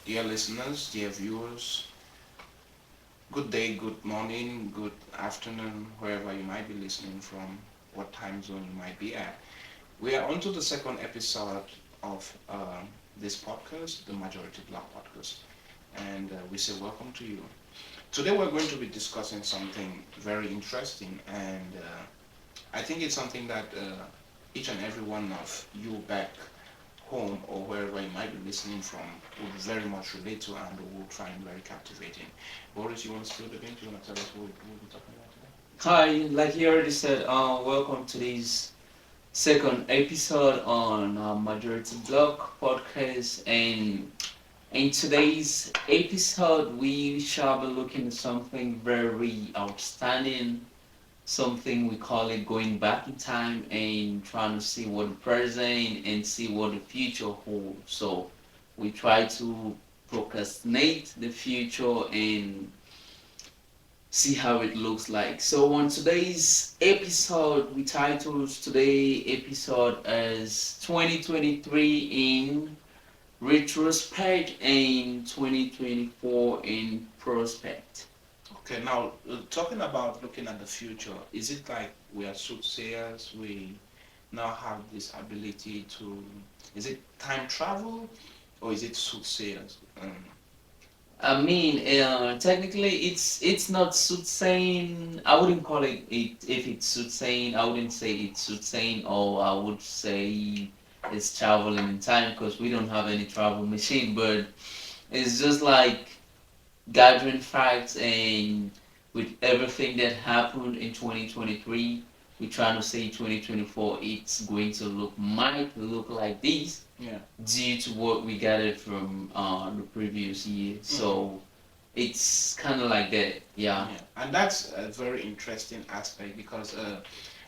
Dear listeners, dear viewers, good day, good morning, good afternoon, wherever you might be listening from, what time zone you might be at. We are on to the second episode of this podcast, the Majority Block Podcast, and we say welcome to you. Today we're going to be discussing something very interesting, and I think it's something that each and every one of you back home or wherever you might be listening from would very much relate to and will find very captivating. Boris, you want to spill the beans? You want to tell us what we'll be talking about today? Hi, like you already said, welcome to this second episode on Majority Block Podcast. And in today's episode, we shall be looking at something very outstanding, something we call it going back in time and trying to see what the present and see what the future holds. So we try to procrastinate the future and see how it looks like. So on today's episode, we titled today episode as 2023 in retrospect and 2024 in prospect. Okay, now talking about looking at the future, is it like we are soothsayers? We now have this ability to. Is it time travel or is it soothsayers? Technically, it's not soothsaying. I wouldn't call it if it's soothsaying. I wouldn't say it's soothsaying, or I would say it's traveling in time because we don't have any travel machine. But it's just like gathering facts, and with everything that happened in 2023, we're trying to say 2024 it's going to might look like this Yeah. due to what we gathered from the previous year. So it's kind of like that, yeah. Yeah, and that's a very interesting aspect because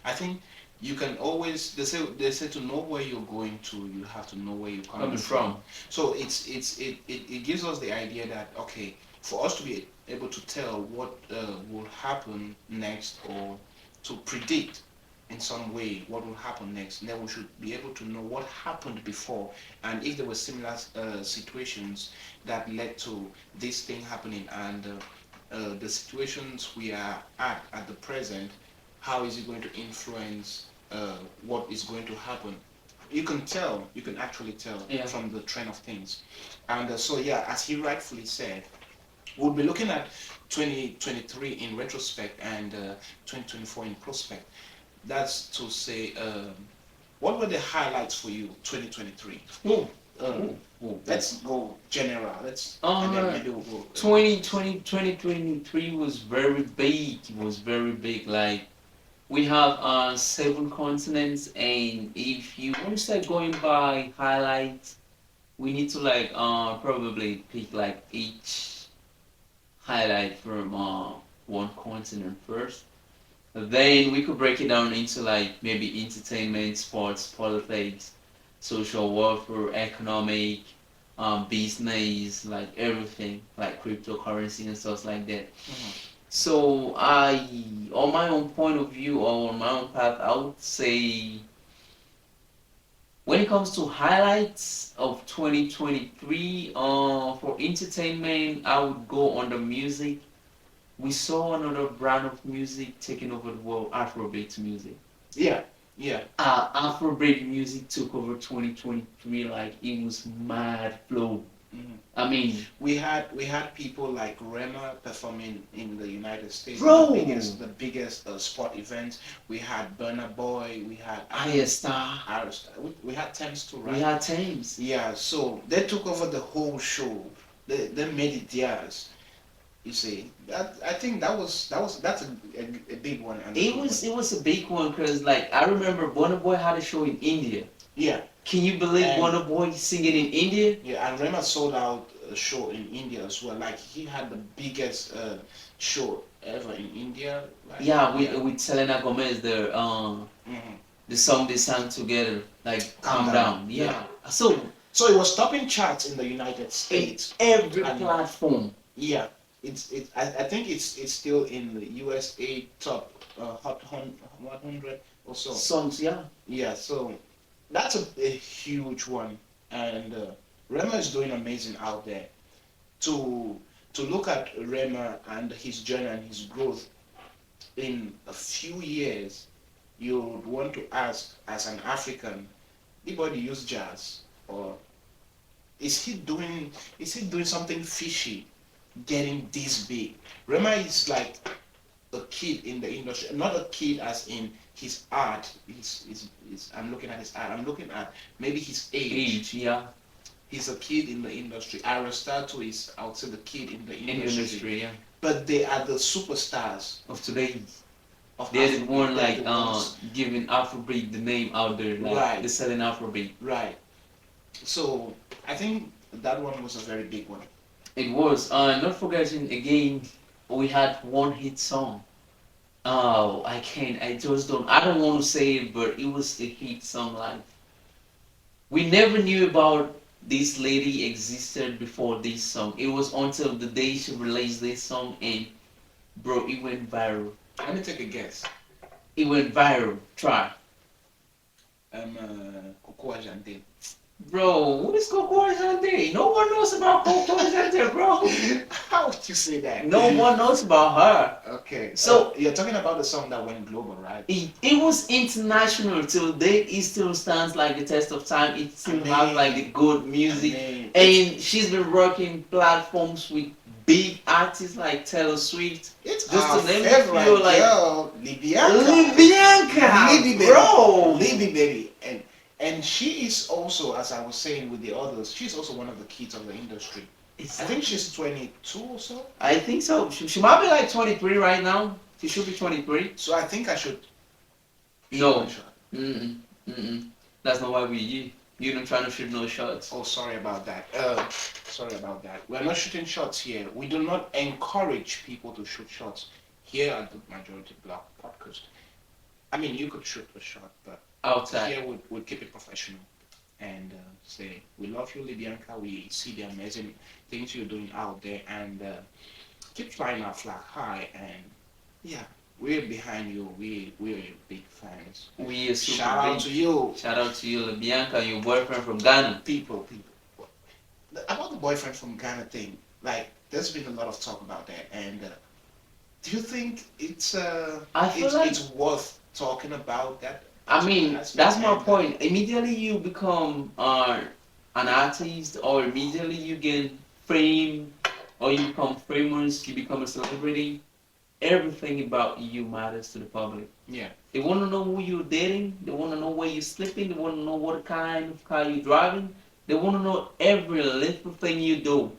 I think you can always they say to know where you're going to, you have to know where you're coming Coming from. from. So it gives us the idea that okay, for us to be able to tell what will happen next or to predict in some way what will happen next, then we should be able to know what happened before and if there were similar situations that led to this thing happening and the situations we are at the present, how is it going to influence what is going to happen? You can tell, you can actually tell Yeah. from the trend of things. And so, yeah, as he rightfully said, we'll be looking at 2023 in retrospect and 2024 in prospect. That's to say, what were the highlights for you, 2023? Ooh, Um, ooh, ooh. let's go general. And then maybe we'll go. 2023 was very big. It was very big. Like, we have seven continents, and if you want to start going by highlights, we need to like probably pick like each highlight from one continent first. Then we could break it down into like maybe entertainment, sports, politics, social welfare, economic, business, like everything, like cryptocurrency and stuff like that. Mhm. So on my own point of view or on my own path, I would say when it comes to highlights of 2023, for entertainment, I would go on the music. We saw another brand of music taking over the world, Afrobeat music. Yeah, yeah. Afrobeat music took over 2023 like it was mad flow. Mhm. I mean, We had people like Rema performing in the United States, bro, the biggest sport events. We had Burna Boy, we had Ayesta, Arista, we had Thames too, we right? had Thames. Yeah, so they took over the whole show. They made it theirs. You see, that I think that's a big one and a It good was one. it was a big one because like I remember Burna Boy had a show in India. Yeah, Can you believe and Burna Boy singing in India? yeah, and Rema sold out a show in India as well. Like he had the biggest show ever in India. Like Yeah, yeah. with Selena Gomez, Mhm. the song they sang together, like Calm Calm Down. Down. Yeah. Yeah. So So it was topping charts in the United in States. every And platform. yeah, I think it's still in the USA top hot 100 or so. Songs, yeah. Yeah, so that's a huge one, and Rema is doing amazing out there. to look at Rema and his journey and his growth in a few years, you would want to ask, as an African, anybody use jazz, or is he doing something fishy, getting this big? Rema is like a kid in the industry, not a kid as in his art. I'm looking at his art. I'm looking at maybe his age. Age, yeah. He's a kid in the industry. Aristotle is, I would say, the kid in the In the industry. industry, yeah. But they are the superstars Of today. of They're the Afrobeat. one They're like the ones, giving Afrobeat the name out there, like right, they're selling Afrobeat. right. So I think that one was a very big one. It was. Not forgetting again, we had one hit song. Oh, I can't. I just don't. I don't want to say it, but it was a hit song. Like we never knew about this lady existed before this song. It was until the day she released this song, and bro, it went viral. Let me take a guess. It went viral. Try. Coco Ajante. Bro, what is Coco Ajante? No one knows about Coco Ajante, bro. How would you say that? No one knows about her. Okay. So you're talking about the song that went global, right? it was international till date. It still stands like the test of time. It still has like the good music, and she's been working platforms with big artists like Taylor Swift. It's just our to name a favorite few, like girl, Libianca. Libianca, Libby, bro. Libby, baby, and she is also, as I was saying with the others, she's also one of the kids of the industry. I think she's 22 or so. I think so. She might be like 23 right now. She should be 23. So I think I should. No. Mm-mm. Mm-mm. That's not why you don't try to shoot no shots. Oh, sorry about that. Sorry about that. We're not shooting shots here. We do not encourage people to shoot shots here at the Majority Block Podcast. I mean, you could shoot a shot, but outside here we'll keep it professional and say we love you, Libianca. We see the amazing things you're doing out there, and keep flying our flag high. And yeah, we're behind you. We're your big fans. We are super Shout out big. to you. Shout out to you, Libianca, your boyfriend from Ghana. People. About the boyfriend from Ghana thing, like there's been a lot of talk about that, and do you think it's I feel like it's worth talking about that? I mean, that's my point. Immediately you become an artist, or immediately you get fame, or you become famous, you become a celebrity. Everything about you matters to the public. Yeah. They want to know who you're dating. They want to know where you're sleeping. They want to know what kind of car you're driving. They want to know every little thing you do.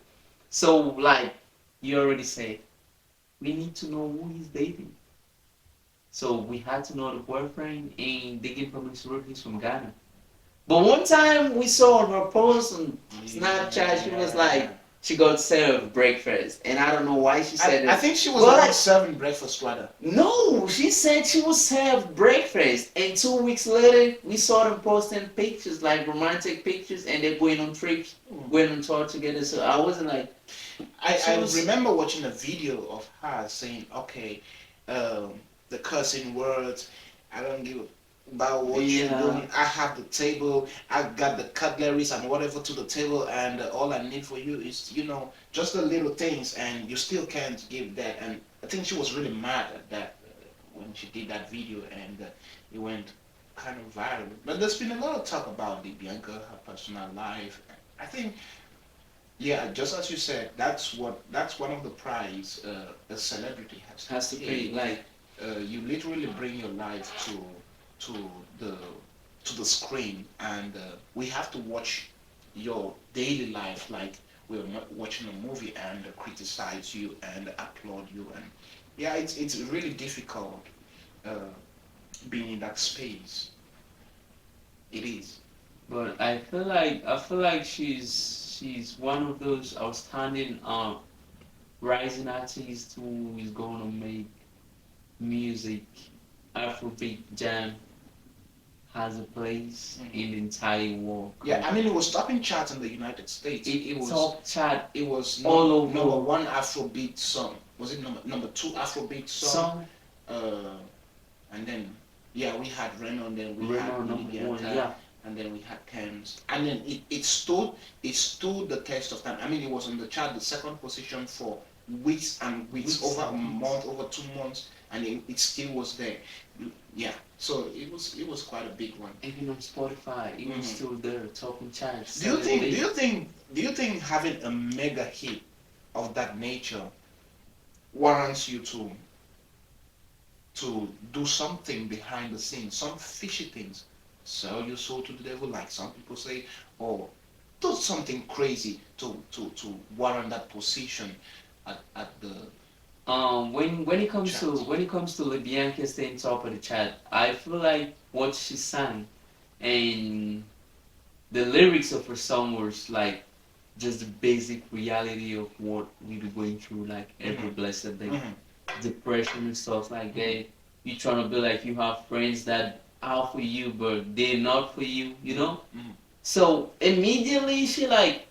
So, like you already said, we need to know who he's dating. So we had to know the boyfriend, and they gave him he's from Ghana. But one time we saw her post on Snapchat, she was like, she got served breakfast, and I don't know why she said I it. think she was not serving breakfast, rather. No, she said she was served breakfast, and 2 weeks later we saw them posting pictures, like romantic pictures, and they're going on trips, going on tour together. So I wasn't like, I remember watching a video of her saying, okay, the cursing words, I don't give about what you're doing. I have the table, I got the cutleries and whatever to the table, and all I need for you is, just the little things, and you still can't give that. And I think she was really mad at that when she did that video, and it went kind of viral. But there's been a lot of talk about Bianca, her personal life. I think, yeah, just as you said, that's one of the prize a celebrity has to pay. Like you literally bring your life to the the screen, and we have to watch your daily life like we're watching a movie, and criticize you and applaud you. And yeah, it's really difficult being in that space. It is. But I feel like she's one of those outstanding rising artists who is going to make music, Afrobeat jam has a place in the entire world. Yeah, I mean, it was topping charts in the United States. It was top chart. It was all over. Number one Afrobeat song. Was it number two Afrobeat song? And then yeah, we had Reno, and then we had number one. Yeah. and then we had Thames, and then it stood the test of time. I mean, it was on the chart, the second position for weeks and weeks, Weeks over a and weeks. month, over 2 months, and it still was there. Yeah, so it was quite a big one. Even on Spotify, it was Mhm. still there, topping charts Do you seven think? Do days. you think? Do you think having a mega hit of that nature warrants you to do something behind the scenes, some fishy things, sell your soul to the devil, like some people say, or do something crazy to warrant that position at the chart? When it comes to Lebianca staying top of the chart, I feel like what she sang and the lyrics of her song was like just the basic reality of what we be going through like every Hmm. blessed day. Hmm. Depression and stuff like Hmm. that. You trying to be like you have friends that are for you but they're not for you, you Hmm. know? Hmm. So immediately she like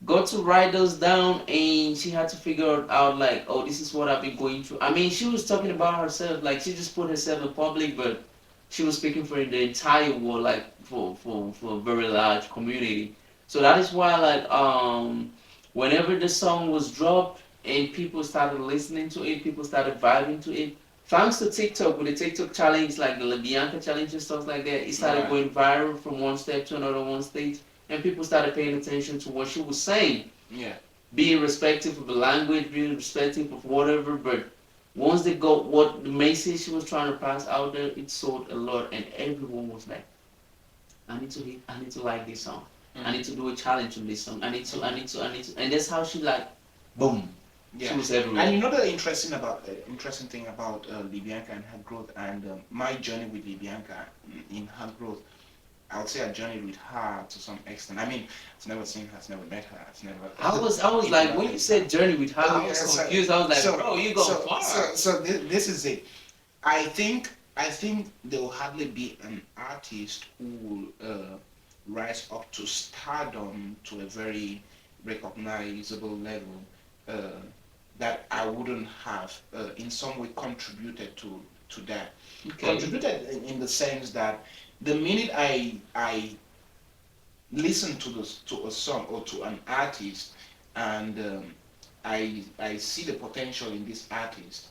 got to write those down and she had to figure out like, oh, this is what I've been going through. I mean, she was talking about herself, like she just put herself in public, but she was speaking for the entire world, like for a very large community. So that is why like whenever the song was dropped and people started listening to it, people started vibing to it. Thanks to TikTok with the TikTok challenge, like the Bianca challenge and stuff like that, it started Right. going viral from one step to another one stage and people started paying attention to what she was saying, Yeah. being respectful of the language, being respectful of whatever. But once they got what the message she was trying to pass out there, it sold a lot, and everyone was like, I need to like this song. I Hmm. need to do a challenge on this song. Hmm. I need to, and that's how she like, boom, she Yeah. was And everywhere. you know the interesting thing about Libianca and her growth, and my journey with Libianca in her growth. I would say I journeyed with her to some extent. I mean, I've never seen her, I've never met her, I've never I was like, when interacted you with her. said journey with her, I Yeah, was confused. I was like, bro, you going far. this is it. I think there will hardly be an artist who will rise up to stardom to a very recognizable level uh, that I wouldn't have in some way contributed to that. Okay. Contributed in the sense that the minute I listen to a song or to an artist, and I see the potential in this artist,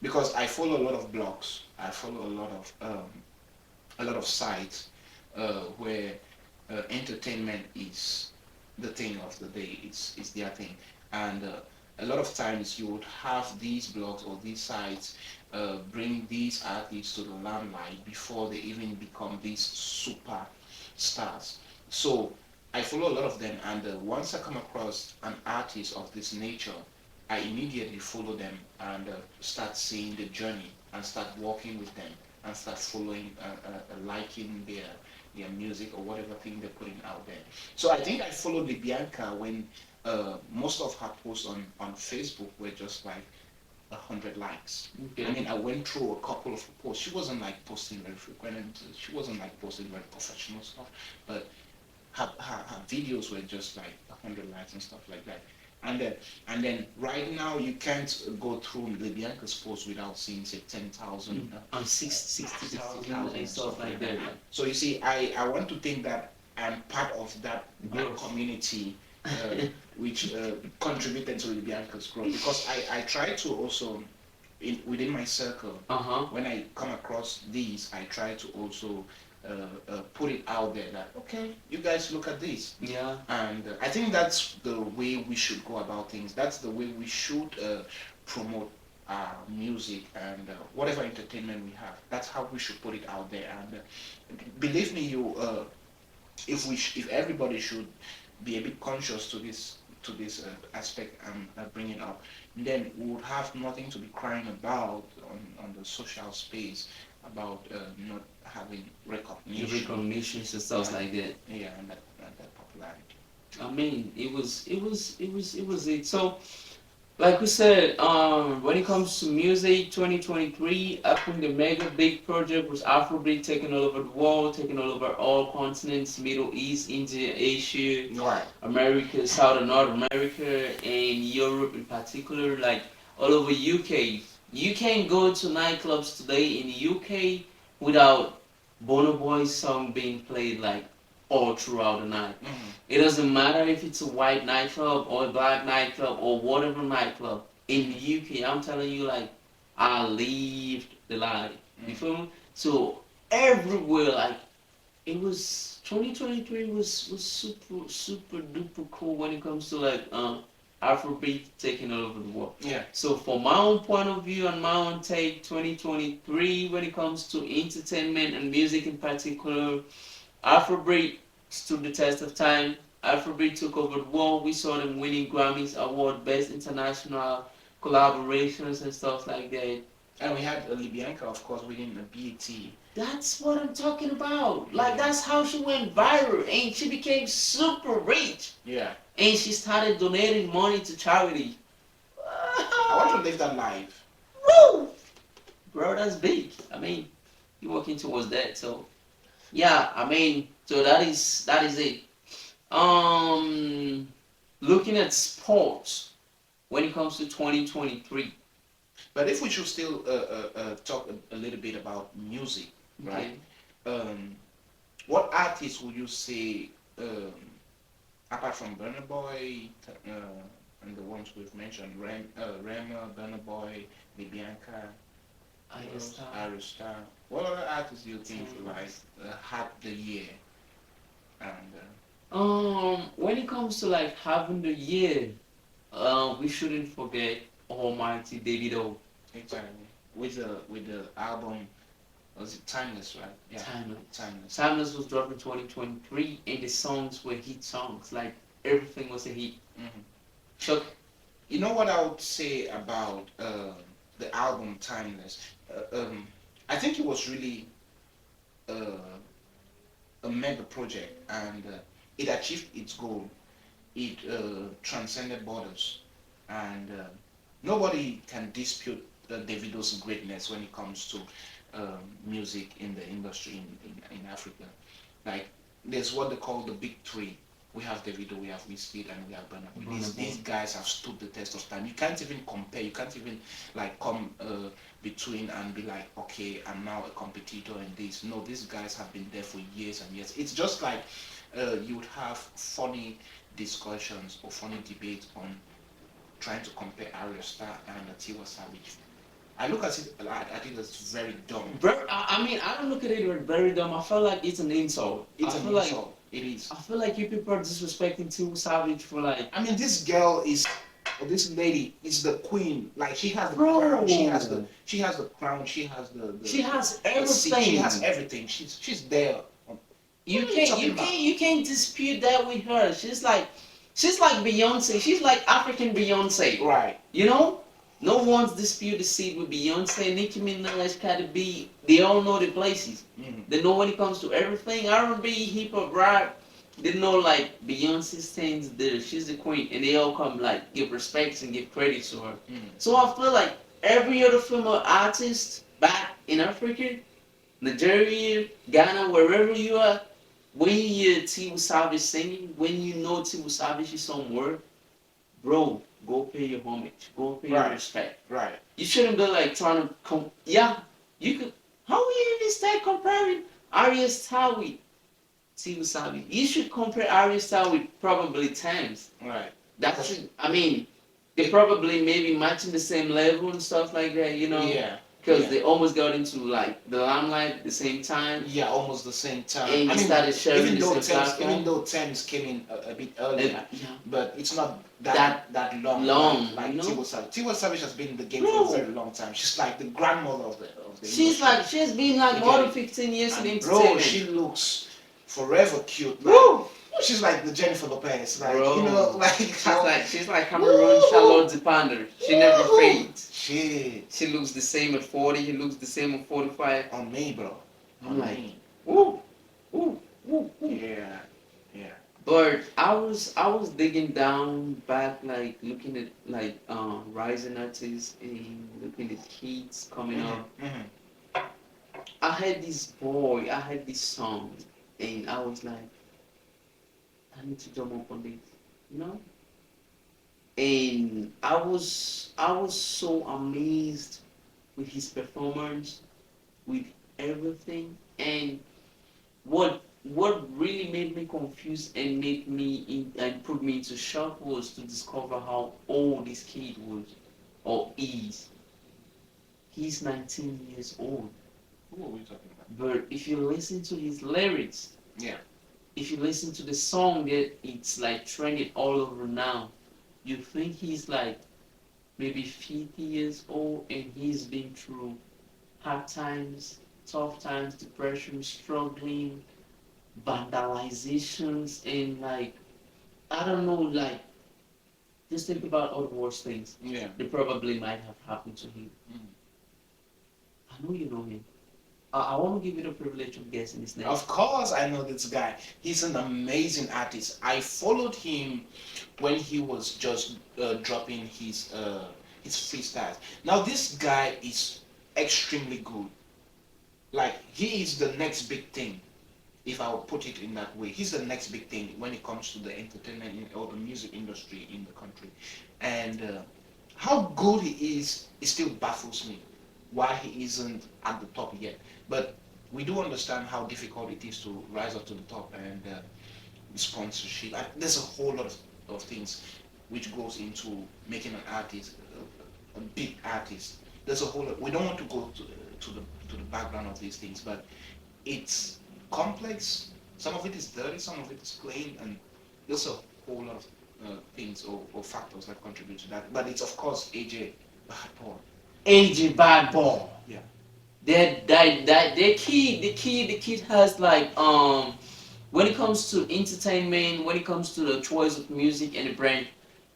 because I follow a lot of blogs, I follow a lot of sites where entertainment is the thing of the day. It's their thing, and a lot of times you would have these blogs or these sites bring these artists to the limelight before they even become these super stars. So I follow a lot of them, and once I come across an artist of this nature, I immediately follow them and start seeing the journey and start working with them and start following, liking their music or whatever thing they're putting out there. So I think I followed Bianca when most of her posts on Facebook were just like 100 likes. I Okay. mean, I went through a couple of posts. She wasn't like posting very frequent, and she wasn't like posting very professional stuff, but her videos were just like 100 likes and stuff like that. And then, and then right now you can't go through the Bianca's post without seeing say 10,000, On 60,000 60,000 and and stuff stuff like like that. that. Like, So you see, I want to think that I'm part of that growth. community which contributed to the Bianca's growth, because I try to also within my circle, Uh huh. when I come across these, I try to also put it out there that okay, you guys look at this, Yeah. and I think that's the way we should go about things. That's the way we should promote our music and whatever entertainment we have. That's how we should put it out there. And believe me, if everybody should be a bit conscious to this aspect I'm bringing up, then we would have nothing to be crying about on the social space about not having The recognition. recognitions and stuff Yeah, like that. yeah, and that popularity. I mean, it was it. So, like we said, when it comes to music, 2023, I think the mega big project was Afrobeat taking all over the world, taking all over all continents, Middle East, India, Asia, Right. America, South and North America, and Europe in particular, like all over UK. You can't go to nightclubs today in the UK without Bono Boy's song being played like all throughout the night. Hmm. It doesn't matter if it's a white nightclub or a black nightclub or whatever nightclub. In the Hmm. UK, I'm telling you, like, I lived the life. You Hmm. feel me? So everywhere, like, it was 2023 was super duper cool when it comes to like Afrobeat taking all over the world. Yeah. So from my own point of view and my own take, 2023 when it comes to entertainment and music in particular, Afrobeat stood the test of time. Afrobeat took over the world. We saw them winning Grammys award, best international collaborations and stuff like that. And we had Libyanka, of course, winning the BET. That's what I'm talking about. Like Yeah. that's how she went viral and she became super rich. Yeah. And she started donating money to charity. I want to live that life. Woo! Bro, that's big. I mean, you're working towards that. So yeah, I mean, so that is it. Um Looking at sports when it comes to 2023. But if we should still talk a little bit about music, right? Okay. Um, what artists would you say, um, apart from Burna Boy and the ones we've mentioned, Rema, Burna Boy, Bibianca, I guess Arista, what other artists do you think like Timeless. had the year? And When it comes to like having the year, we shouldn't forget Almighty Davido. exactly with the album, was it Timeless, right? Yeah, Timeless. Timeless. Timeless was dropped in 2023, and the songs were hit songs. Like everything was a hit. Hmm. So You know what I would say about the album Timeless? I think it was really uh, a mega project, and it achieved its goal. It transcended borders, and nobody can dispute Davido's greatness when it comes to music in the industry in Africa. Like there's what they call the big three. We have Davido, we have Wizkid, and we have Burna Boy. Burna These Boy. guys have stood the test of time. You can't even compare. You can't even like come between and be like, okay, I'm now a competitor in this. No, these guys have been there for years and years. It's just like you would have funny discussions or funny debates on trying to compare Arya Star and Tiwa Savage. I look at it as very dumb. I mean, I don't look at it as very dumb. I feel like it's an insult. It's I an feel like insult. It is. I feel like you people are disrespecting Too Savage for like, I mean, this girl is, or this lady is the queen. Like she has the bro. crown. She has the crown. She has She has the seat. She everything. has everything. She's there. You What are you can't talking about? you can't dispute that with her. She's like Beyonce. She's like African Beyonce. Right. You know? No one's disputed the seat with Beyonce, Nicki Minaj, Cardi B. They all know their places. Mm. They know when it comes to everything. R&B, hip hop, rap. They know like Beyonce stands there. She's the queen, and they all come like give respects and give credit to her. Mm. So I feel like every other female artist back in Africa, Nigeria, Ghana, wherever you are, when you hear Tiwa Savage singing, when you know Tiwa Savage is somewhere, bro, go pay your homage, go pay your Right. respect. Right. You shouldn't be like trying to yeah, you could. How will you even start comparing Arya Star with Tiwa Savage? You should compare Arya Star with probably Thames. Right. That's it. I mean, they probably maybe matching the same level and stuff like that, you know? Yeah. Because Yeah. they almost got into like the limelight at the same time, Yeah, almost the same time. and I they mean, started sharing even the though same platform. even though Thames came in a bit earlier, Yeah, but it's not That that long. long, like you know? Tiwa Savage. Tiwa Savage has been in the game No. for a very long time. She's like the grandmother of the she's industry. like she's been like You more get than it? 15 years in And bro, entertainment. she looks forever cute. Like, Woo! she's like the Jennifer Lopez. Like Bro. you know, like She's like Cameroon Charlotte Zipander. She never fades. shit She looks the same at 40. He looks the same at 45. on me, bro. I'm On like, me. woo, woo, woo, woo. Yeah, yeah. But I was digging down back, like looking at like rising artists and looking at kids coming up. Hmm. I had this boy, I had this song, and I was like, I need to jump up on this, you know. And I was so amazed with his performance, with everything. And what really made me confused and made me and put me into shock was to discover how old this kid was or is. He's 19 years old. Who are we talking about? But if you listen to his lyrics, Yeah. if you listen to the song that it's like trending all over now, you think he's like maybe 50 years old and he's been through hard times, tough times, depression, struggling, vandalizations, and like, I don't know, like, just think about all the worst things Yeah. that probably might have happened to him. Mm. I know you know him. I want to give you the privilege of guessing his name. Of course, I know this guy. He's an amazing artist. I followed him when he was just dropping his freestyles. Now this guy is extremely good. Like he is the next big thing. If I would put it in that way, he's the next big thing when it comes to the entertainment or the music industry in the country. And how good he is, it still baffles me why he isn't at the top yet. But we do understand how difficult it is to rise up to the top and sponsorship. There's a whole lot of things which goes into making an artist a big artist. There's a whole lot. We don't want to go to the background of these things, but it's complex. Some of it is dirty, some of it is plain, and there's a whole lot of things or factors that contribute to that. But it's of course AJ Bad. AJ Bad Boy. Yeah. The kid has like when it comes to entertainment, when it comes to the choice of music and the brand,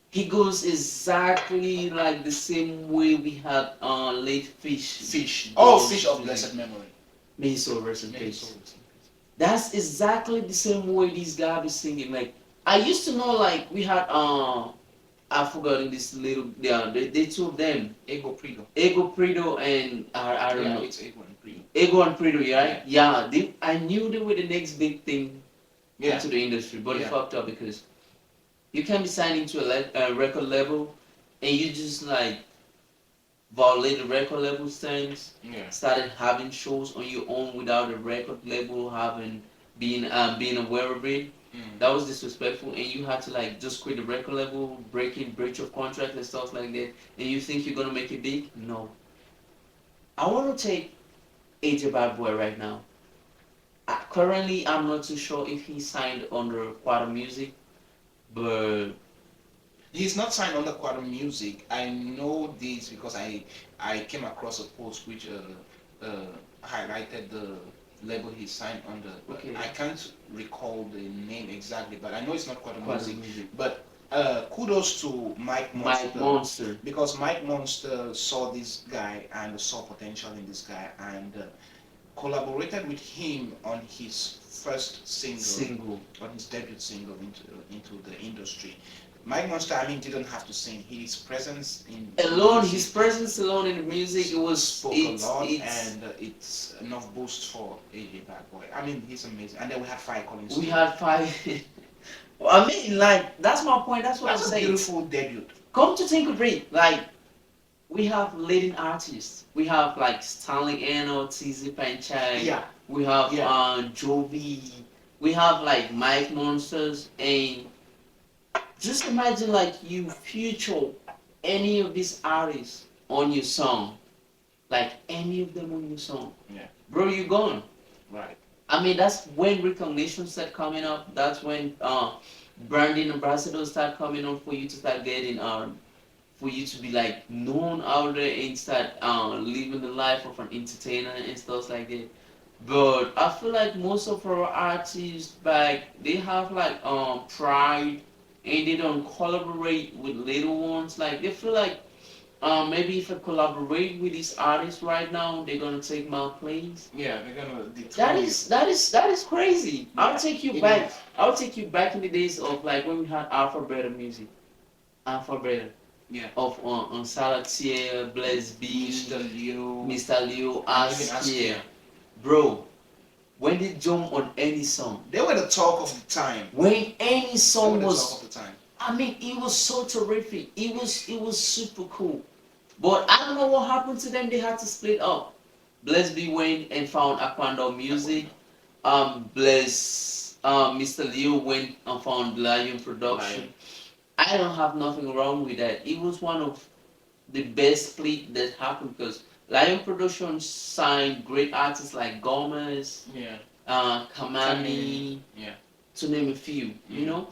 he goes exactly like the same way we had late Fish. Fish. Oh, Fish of blessed memory. May his soul rest in May his peace. soul rest in peace. That's exactly the same way these guys be singing. Like I used to know, like we had I forgot this little they two of them, Ego Prido and I don't Yeah, know. it's Ego and Prido. Ego and Prido, right? Yeah, I knew they were the next big thing Yeah. into the industry, but it Yeah. fucked up because you can't be signing to a record label and you just like violate the record label stands. Yeah. Started having shows on your own without a record label having being aware of it. Mm. That was disrespectful, and you had to like just quit the record label, breach of contract and stuff like that. And you think you're gonna make it big? No. I want to take AJ Bad Boy right now. Currently, I'm not too sure if he signed under Quad Music, but He's not signed under Quantum Music. I know this because I came across a post which highlighted the label he signed under. okay, I can't recall the name exactly, but I know it's not Quantum Quad Music. Music. But kudos to Mike Monster. Mike Monster. Because Mike Monster saw this guy and saw potential in this guy and collaborated with him on his first single, on his debut single into the industry. Mike Monster, I mean, didn't have to sing. His presence in Alone, music his presence alone in the music, it was spoke a lot, and it's enough boost for AJ Bad Boy. I mean, he's amazing. And then we had Fire Collins. We had five. I mean, like that's my point. That's what That's I'm a saying. beautiful debut. Come to think of it, like we have leading artists. We have like Stanley Eno, TZ Panchai. Yeah. We have Yeah. Jovi. We have like Mike Monsters, and just imagine like you feature any of these artists on your song, like any of them on your song. Yeah. Bro, you gone. Right. I mean, that's when recognition start coming up. That's when branding ambassadors start coming up for you to start getting for you to be like known out there and start living the life of an entertainer and stuff like that. But I feel like most of our artists back they have like pride and they don't collaborate with little ones. Like they feel like maybe if I collaborate with these artists right now, they're gonna take my place. Yeah, they're gonna That is crazy. Yeah, I'll take you it back. is. I'll take you back in the days of like when we had Alpha Beta music. Alpha Beta. Yeah. Of on Salatier, Blaze B, Mr. Leo. Mr. Leo, and even Askia. Bro, when they jump on any song, They were the talk of the time. when any They were song the was, talk of the time. I mean, it was so terrific. It was super cool. But I don't know what happened to them. They had to split up. Bless B went and found Aquando Music. Bless Mr. Leo went and found Lion Production. Lion. I don't have nothing wrong with that. It was one of the best split that happened because Lion Production signed great artists like Gomez, Yeah. Kamani, Yeah. to name a few, you Mm. know.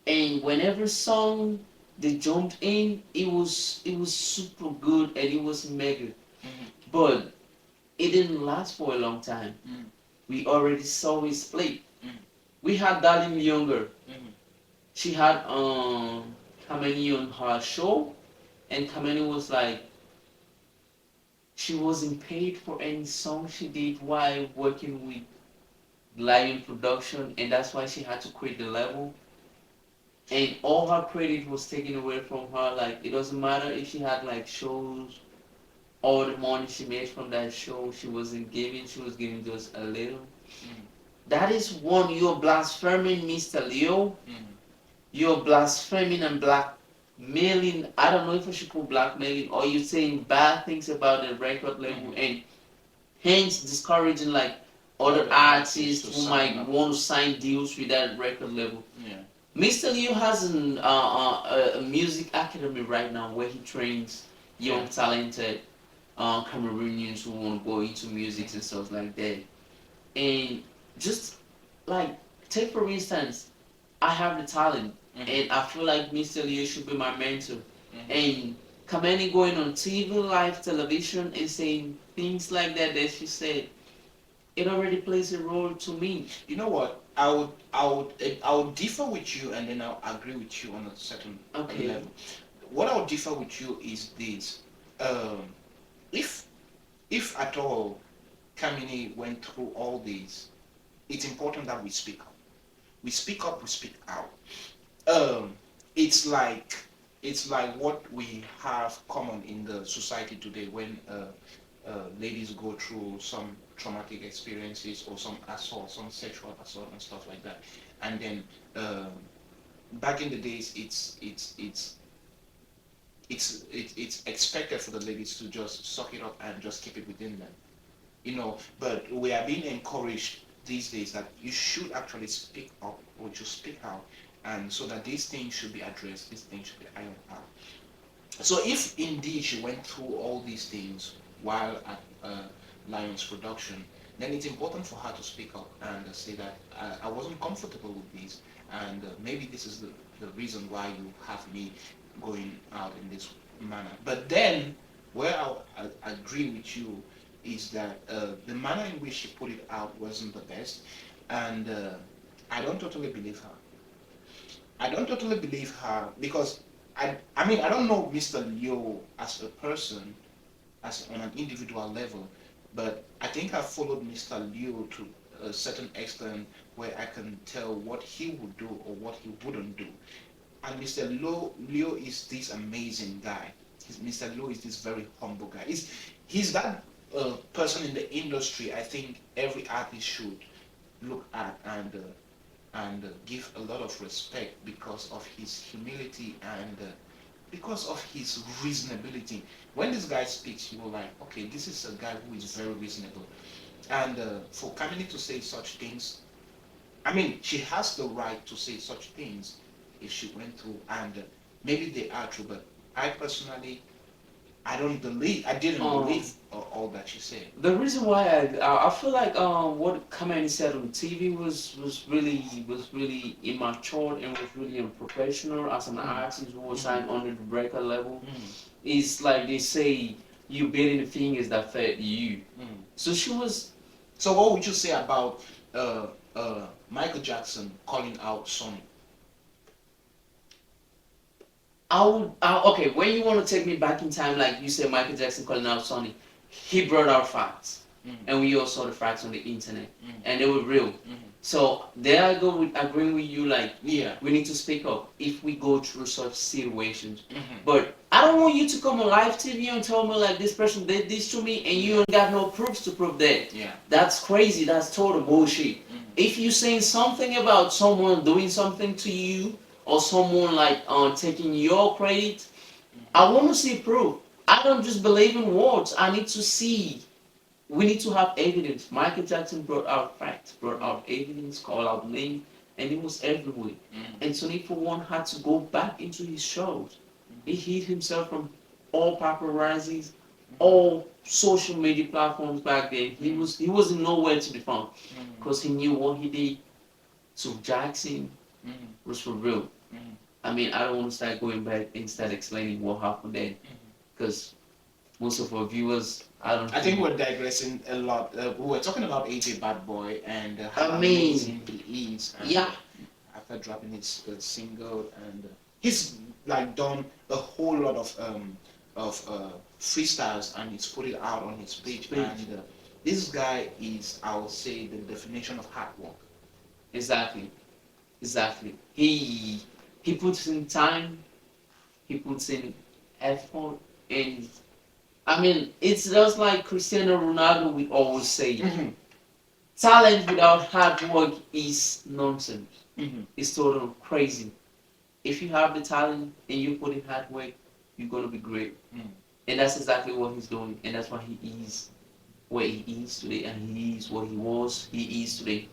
And whenever song they jumped in, it was super good and it was mega. Mm. But it didn't last for a long time. Mm. We already saw it split. Mm. We had Darling Younger. Mm. She had Kamani on her show, and Kamani was like, she wasn't paid for any song she did while working with Lion Production, and that's why she had to quit the label. And all her credit was taken away from her. Like it doesn't matter if she had like shows, all the money she made from that show, she wasn't giving. She was giving just a little. Mm. That is one, you're blaspheming, Mr. Leo. Mm. You're blaspheming and blackmailing. I don't know if I should put blackmailing or you're saying bad things about the record label and hence discouraging like other artists who might want to sign deals with that record label. Yeah. Mr. Leo has a music academy right now where he trains young, talented Cameroonians who want to go into music and stuff like that. And just like, take for instance, I have the talent, and I feel like Mr. Leo should be my mentor. And Kameni going on TV, live television, and saying things like that that she said, it already plays a role to me. You know what? I would differ with you, and then I'll agree with you on a certain level. What I would differ with you is this: um, if if at all Kamini went through all these, it's important that we speak up. We speak up. We speak out. Um, it's like what we have common in the society today when ladies go through some traumatic experiences or some assault, some sexual assault and stuff like that, and then back in the days, it's expected for the ladies to just suck it up and just keep it within them, but we are being encouraged these days that you should actually speak up or just speak out, and so that these things should be addressed, these things should be ironed out. So if indeed she went through all these things while at Lion's production, then it's important for her to speak up and say that I wasn't comfortable with this, and maybe this is the reason why you have me going out in this manner. But then, where I agree with you is that the manner in which she put it out wasn't the best, and I don't totally believe her. I don't totally believe her because I mean I don't know Mr. Leo as a person, as on an individual level, but I think I followed Mr. Leo to a certain extent where I can tell what he would do or what he wouldn't do. And Leo is this amazing guy. Mr. Leo is this very humble guy. He's that person in the industry I think every artist should look at and give a lot of respect because of his humility and because of his reasonability. When this guy speaks, you will like, okay, this is a guy who is very reasonable. And for Kamini to say such things, I mean, she has the right to say such things if she went through, and maybe they are true, but I personally, I didn't believe all that she said. The reason why I feel like what Kamani said on TV was really immature and was really unprofessional as an artist who was signed under the breaker level. It's like they say you biting the fingers that fed you. So she was. So what would you say about Michael Jackson calling out Sony? Okay, when you want to take me back in time, like you said, Michael Jackson calling out Sony, he brought out facts, and we all saw the facts on the internet, and they were real. So there I go with agreeing with you, like, Yeah, we need to speak up if we go through such situations. But I don't want you to come on live TV and tell me like this person did this to me, and you ain't got no proofs to prove that. yeah, That's crazy. That's total bullshit. If you saying something about someone doing something to you or someone like taking your credit, I want to see proof. I don't just believe in words. I need to see we need to have evidence. Michael Jackson brought out facts, brought out evidence, called out names, and it was everywhere. And Sonny for one had to go back into his shows. He hid himself from all paparazzis, all social media platforms back then. He wasn't nowhere to be found because he knew what he did. So Jackson was for real. I mean, I don't want to start going back and start explaining what happened then because most of our viewers, I don't I think think. we're digressing a lot. We were talking about AJ Bad Boy and how I mean, amazing he is. And yeah, after dropping his single, and he's like done a whole lot of freestyles, and he's put it out on his page. And this guy is, I would say, the definition of hard work. exactly, exactly. He puts in time, he puts in effort, and I mean, it's just like Cristiano Ronaldo. We always say, talent without hard work is nonsense. It's total crazy. If you have the talent and you put in hard work, you're gonna be great. And that's exactly what he's doing, and that's why he is where he is today, and he is what he is today.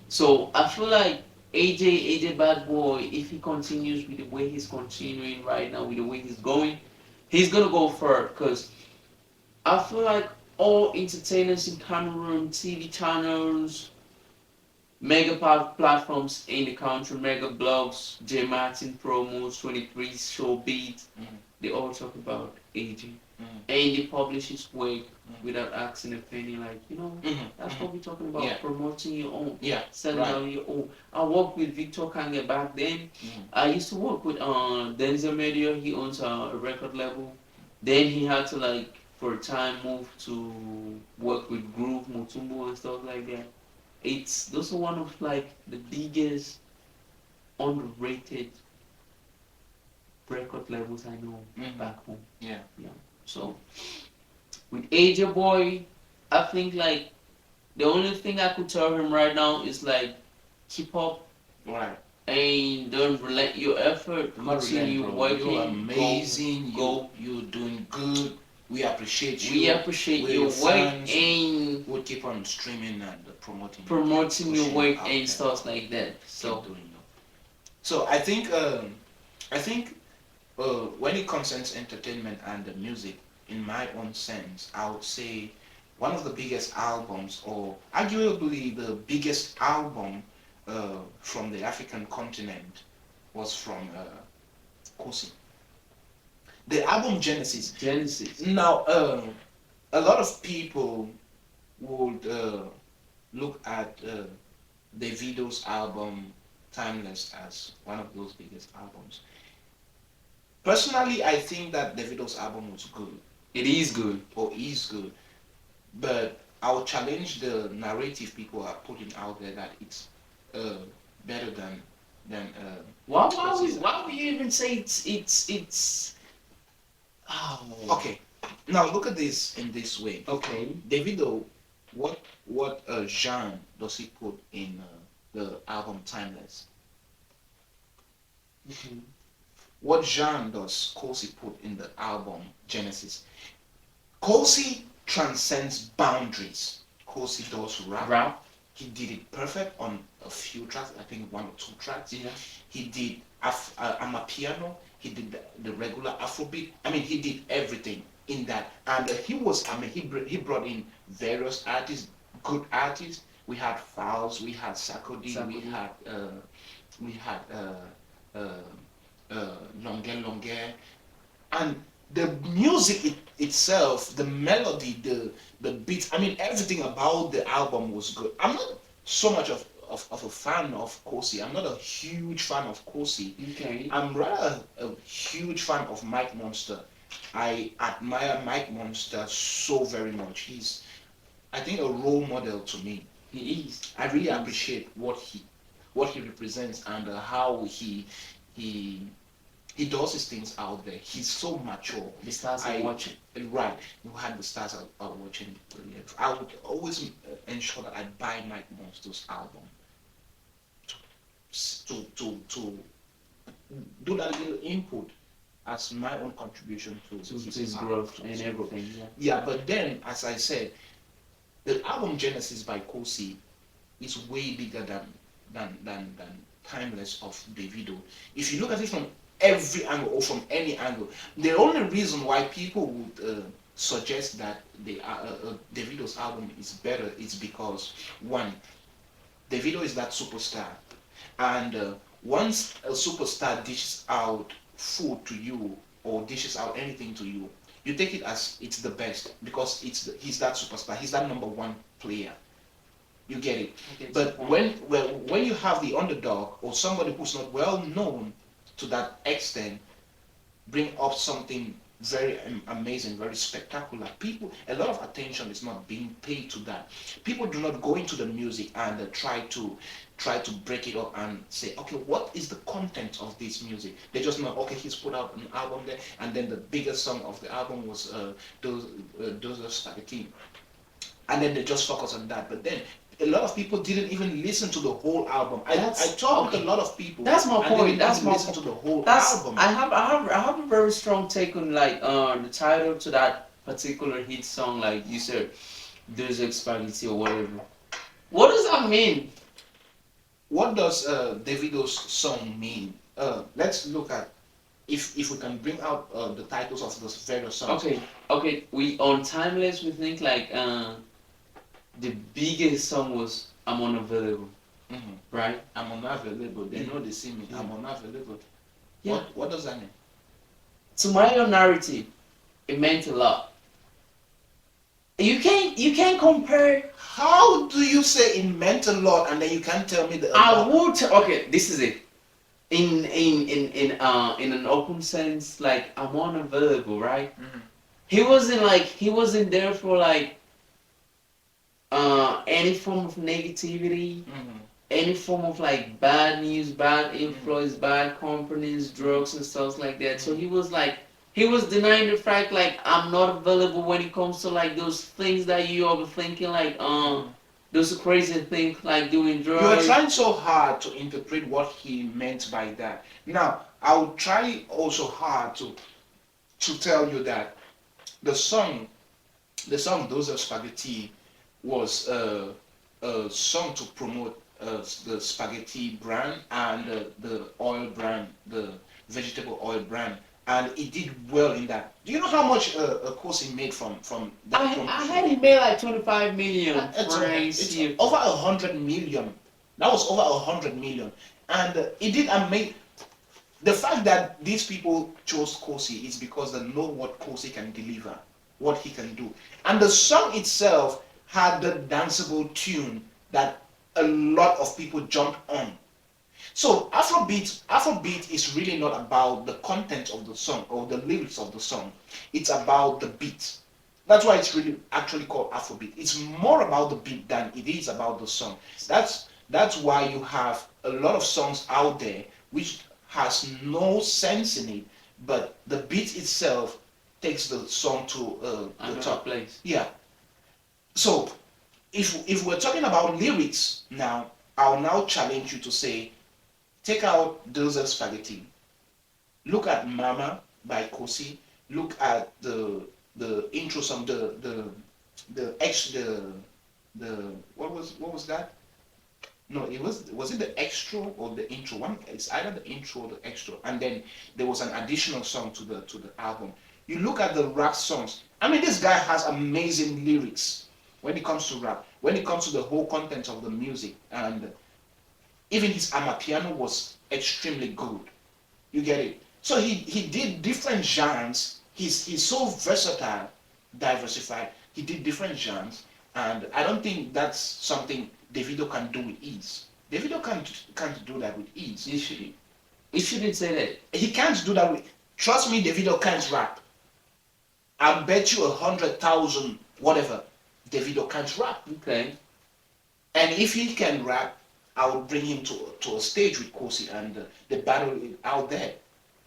So I feel like AJ Bad Boy, if he continues with the way he's continuing right now, with the way he's going, he's gonna go far. Cause I feel like all entertainers in Cameroon, TV channels, mega platforms in the country, mega blogs, J Martin promos, 23 Showbeat, they all talk about AJ. And they publish his work without asking a penny, like, that's what we're talking about, Yeah. promoting your own, Yeah, selling right. out your own. I worked with Victor Kange back then. I used to work with Denzel Media, he owns a record label. Then he had to, like, for a time move to work with Groove, Mutumbo and stuff like that. Those are one of, like, the biggest underrated record labels I know back home. Yeah. So with AJ Boy, I think, like, the only thing I could tell him right now is, like, keep up Right. and don't relent your effort. Not Continue relent, bro. working. You're amazing. Go. You're doing good. We appreciate you. We appreciate We're your your work fans. and We'll keep on streaming and promoting your pushing work out and there. stuff like that. So Keep doing it. So I think when it concerns entertainment and the music, in my own sense, I would say one of the biggest albums, or arguably the biggest album from the African continent, was from Kosi. The album Genesis. Genesis. Now, a lot of people would look at Davido's album Timeless as one of those biggest albums. Personally, I think that Davido's album was good, It is good. or is good, but I would challenge the narrative people are putting out there that it's uh, better than. Why would you even say it's oh Okay, now look at this in this way. okay. Davido, what genre does he put in the album Timeless? What genre does Kosi put in the album Genesis? Kosi transcends boundaries. Kosi does rap. Rap. He did it perfect on a few tracks, I think one or two tracks. Yeah. He did Amapiano. He did the regular Afrobeat. I mean, he did everything in that. And he brought in various artists, good artists. We had Fowles, we had Sakodi, we had Longue Longue, and the music itself, the melody, the beats. I mean, everything about the album was good. I'm not so much of a fan of Kosi. I'm not a huge fan of Kosi. Okay. I'm rather a huge fan of Mike Monster. I admire Mike Monster so very much. He's, I think, a role model to me. He is. I really appreciate what he represents and how he he does his things out there. He's so mature. The stars are watching. Right. You had the stars are watching. I would always ensure that I buy Mike Monster's album to do that little input as my own contribution to To his growth and everything. Yeah. Yeah, but then, as I said, The album Genesis by Kosi is way bigger than Timeless of Davido. If you look at it from every angle or from any angle, the only reason why people would suggest that Davido's album is better is because one, Davido is that superstar, and once a superstar dishes out food to you or dishes out anything to you, you take it as it's the best because he's that superstar, he's that number one player. You get it. Okay, it's a But point. when you have the underdog or somebody who's not well known to that extent, bring up something very amazing, very spectacular. People, a lot of attention is not being paid to that. People do not go into the music and try to break it up and say, okay, what is the content of this music? They just know, okay, he's put out an album there, and then the biggest song of the album was those are spaghetti, and then they just focus on that. But then a lot of people didn't even listen to the whole album. I That's talked with okay. a lot of people, That's my and they point. didn't That's even my listen point. to the whole That's album. I have a very strong take on like the title to that particular hit song, like you said, "There's Spaghetti" or whatever. What does that mean? What does Davido's song mean? Let's look at if we can bring out the titles of those various songs. Okay, okay. We on Timeless. We think like the biggest song was "I'm Unavailable," Mhm. right? I'm unavailable. They Yeah. know they see me. Yeah. I'm unavailable. Yeah. What does that mean? To my own narrative, it meant a lot. You can't compare. How do you say it meant a lot and then you can't tell me the a I lot? would. Okay, this is it. In an open sense, like I'm unavailable, right? Mhm. He wasn't there for like any form of negativity, Mhm. any form of like bad news, bad Mhm. influence, bad companies, drugs and stuff like that. So Mhm. he was denying the fact like I'm not available when it comes to like those things that you overthinking, like Mhm. those crazy things like doing You are drugs. trying so hard to interpret what he meant by that. Now, I'll try also hard to tell you that the song the song "Those Are Spaghetti" was a song to promote the spaghetti brand and the oil brand, the vegetable oil brand, and it did well in that. Do you know how much Kosi made from that I promotion? had him made like 25 million francs It's here. over 100 million. That was over 100 million, and it did amazing. The fact that these people chose Kosi is because they know what Kosi can deliver, what he can do. And the song itself had the danceable tune that a lot of people jumped on. So Afrobeat is really not about the content of the song or the lyrics of the song. It's about the beat. That's why it's really actually called Afrobeat. It's more about the beat than it is about the song. That's why you have a lot of songs out there which has no sense in it, but the beat itself takes the song to the Another top. place. Yeah. So if we're talking about lyrics now, I'll now challenge you to say, take out those spaghetti. Look at Mama by Kosi. Look at the intro song, the ex the what was that? No, was it the extra or the intro? One, it's either the intro or the extra, and then there was an additional song to the album. You look at the rap songs. I mean, this guy has amazing lyrics when it comes to rap. When it comes to the whole content of the music, and even his amapiano was extremely good. You get it? So he did different genres. He's so versatile, diversified. He did different genres, and I don't think that's something Davido can do with ease. Davido can't do that with ease. You shouldn't say that. He can't do that with. Trust me, Davido can't rap. I bet you 100,000 whatever. Davido can't rap, Okay. and if he can rap, I would bring him to a stage with Kosi and the battle out there.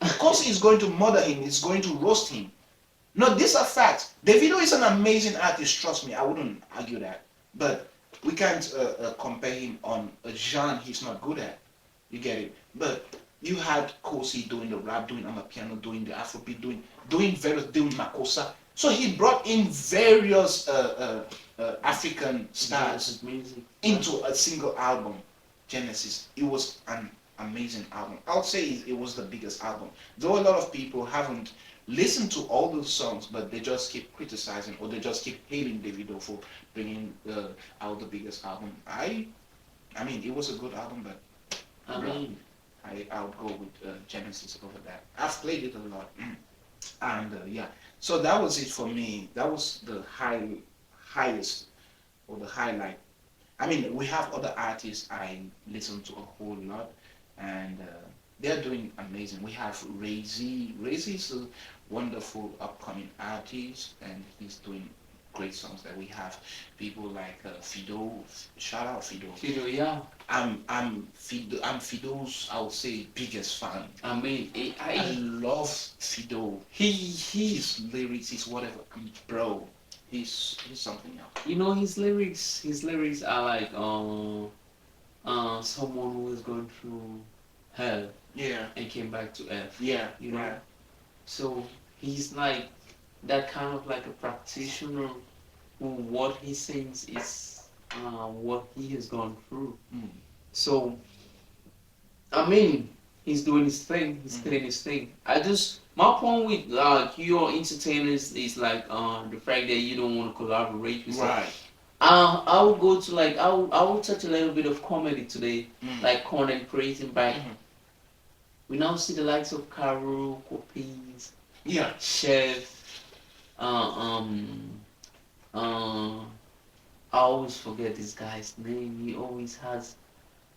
Kosi is going to murder him. He's going to roast him. No, these are facts. Davido is an amazing artist. Trust me, I wouldn't argue that. But we can't compare him on a genre he's not good at. You get it? But You had Kosi doing the rap, doing Amapiano, doing the Afrobeat, doing various, doing Makosa. So he brought in various African stars Genesis music. Yeah. into a single album, Genesis. It was an amazing album. I'll say it was the biggest album. Though a lot of people haven't listened to all those songs, but they just keep criticizing or they just keep hailing Davido for bringing out the biggest album. I mean, it was a good album, but I bro, mean, I would go with Genesis over that. I've played it a lot, and yeah. So that was it for me. That was the highest or the highlight. I mean, we have other artists I listen to a whole lot, and they're doing amazing. We have Ray Z. Ray Z is a wonderful upcoming artist, and he's doing great songs. That we have people like Fido. Shout out Fido. Fido, yeah. I'm Fido's, I would say, biggest fan. I mean, I love Fido. he, His lyrics, his whatever, bro. He's something else. you know, his lyrics are like, someone who was going through hell Yeah, and came back to earth. yeah, You know, right. so he's like that kind of like a practitioner who what he sings is what he has gone through. Mm. So I mean, he's doing his thing. He's killing his thing. I just my point with your entertainers is like the fact that you don't want to collaborate with. Right. I will go to like I will touch a little bit of comedy today, Mm. like content creating. Back Mhm. we now see the likes of Caro, Copies, Yeah. Chef, uh, um, uh, I always forget this guy's name. He always has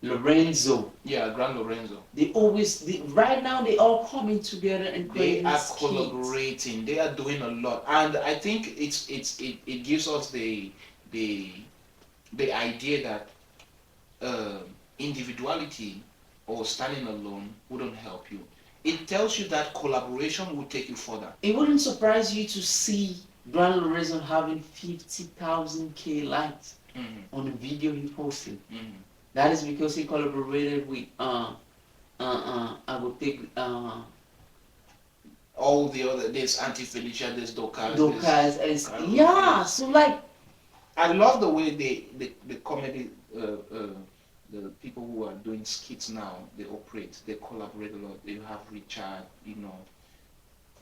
Lorenzo. Yeah, Grand Lorenzo. Right now they all coming together and They creating are skits. collaborating. They are doing a lot, and I think it gives us the the idea that individuality or standing alone wouldn't help you. It tells you that collaboration will take you further. It wouldn't surprise you to see Grand Lorenzo having 50,000 K likes Mhm. on the video he posted. Mhm. That is because he collaborated with I would take All the other, there's Auntie Felicia, there's Dokas, Dokas as Carol, yeah. So like I love the way the comedy the people who are doing skits now they operate, they collaborate a lot. You have Richard, you know,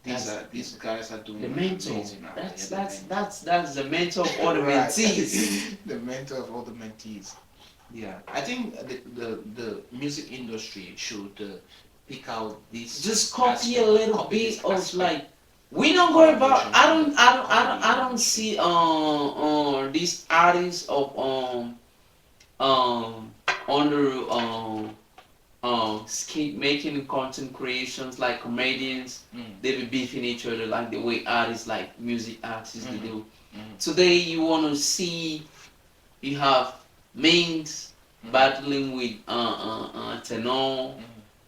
these guys are doing the mentor. amazing now. That's Yeah, that's the mentor of all the Right. mentees. The mentor of all the mentees. Yeah, I think the music industry should pick out this. Just copy a aspect, little copy this bit of aspect. like we don't go about Collaboration. I don't see these artists of um under skate making and content creations like comedians. Mm. They be beefing each other like the way artists like music artists they Mhm. do. Mhm. Today you wanna see you have Mings Mhm. battling with Tenor. Mhm.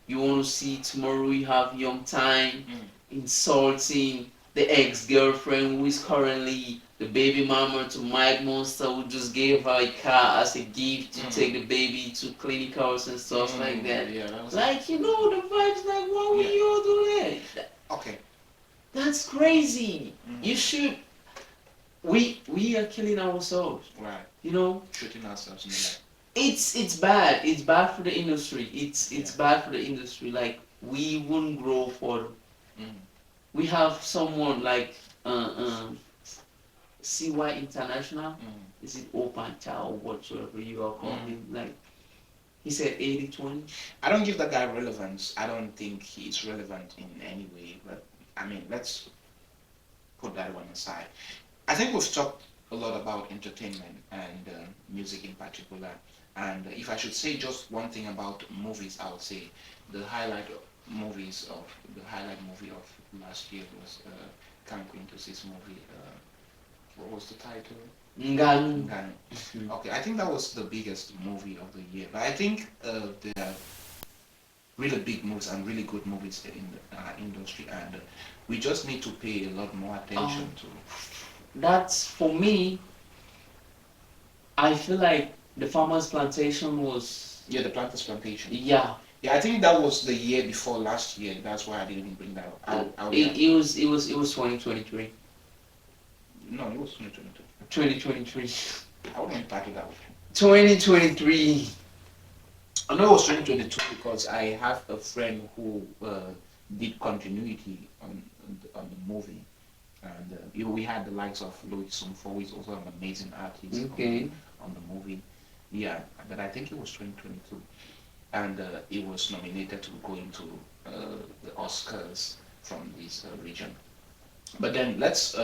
You wanna see tomorrow you have Young Time Mhm. insulting the ex-girlfriend who is currently the baby mama to Mike Monster who just gave her a car as a gift to take the baby to clinicals and stuff like that. Yeah, that was Like you know the vibes like why would Yeah. you all do that? okay. That's crazy. Mhm. You should we are killing ourselves. Right, You know? shooting ourselves in the leg. It's bad. It's bad for the industry. It's Yeah. bad for the industry. Like we wouldn't grow for Mhm. we have someone like CY International. Mhm. Is it Open Child or whatsoever you are calling Mhm. him? Like he said 80-20. I don't give that guy relevance. I don't think he's relevant in any way. But I mean, let's put that one aside. I think we've talked a lot about entertainment and music in particular. And if I should say just one thing about movies, I would say the highlight movie of last year was Kang Quintus's movie. What was the title? Ngan. Ngano. Okay, I think that was the biggest movie of the year. But I think there are really big movies and really good movies in the industry, and we just need to pay a lot more attention to. That's for me. I feel like the Farmer's Plantation was Yeah, the Planters Plantation. yeah Yeah, I think that was the year before last year. That's why I didn't bring that up. Yeah. It was 2023. No, it was 2022. 2023. I wouldn't title that. 2023. I know it was 2022 because I have a friend who did continuity on the movie, and we had the likes of Louis Sumfo, who is also an amazing artist Okay. on the movie. Yeah, but I think it was 2022, and it was nominated to go into the Oscars from this region. But then let's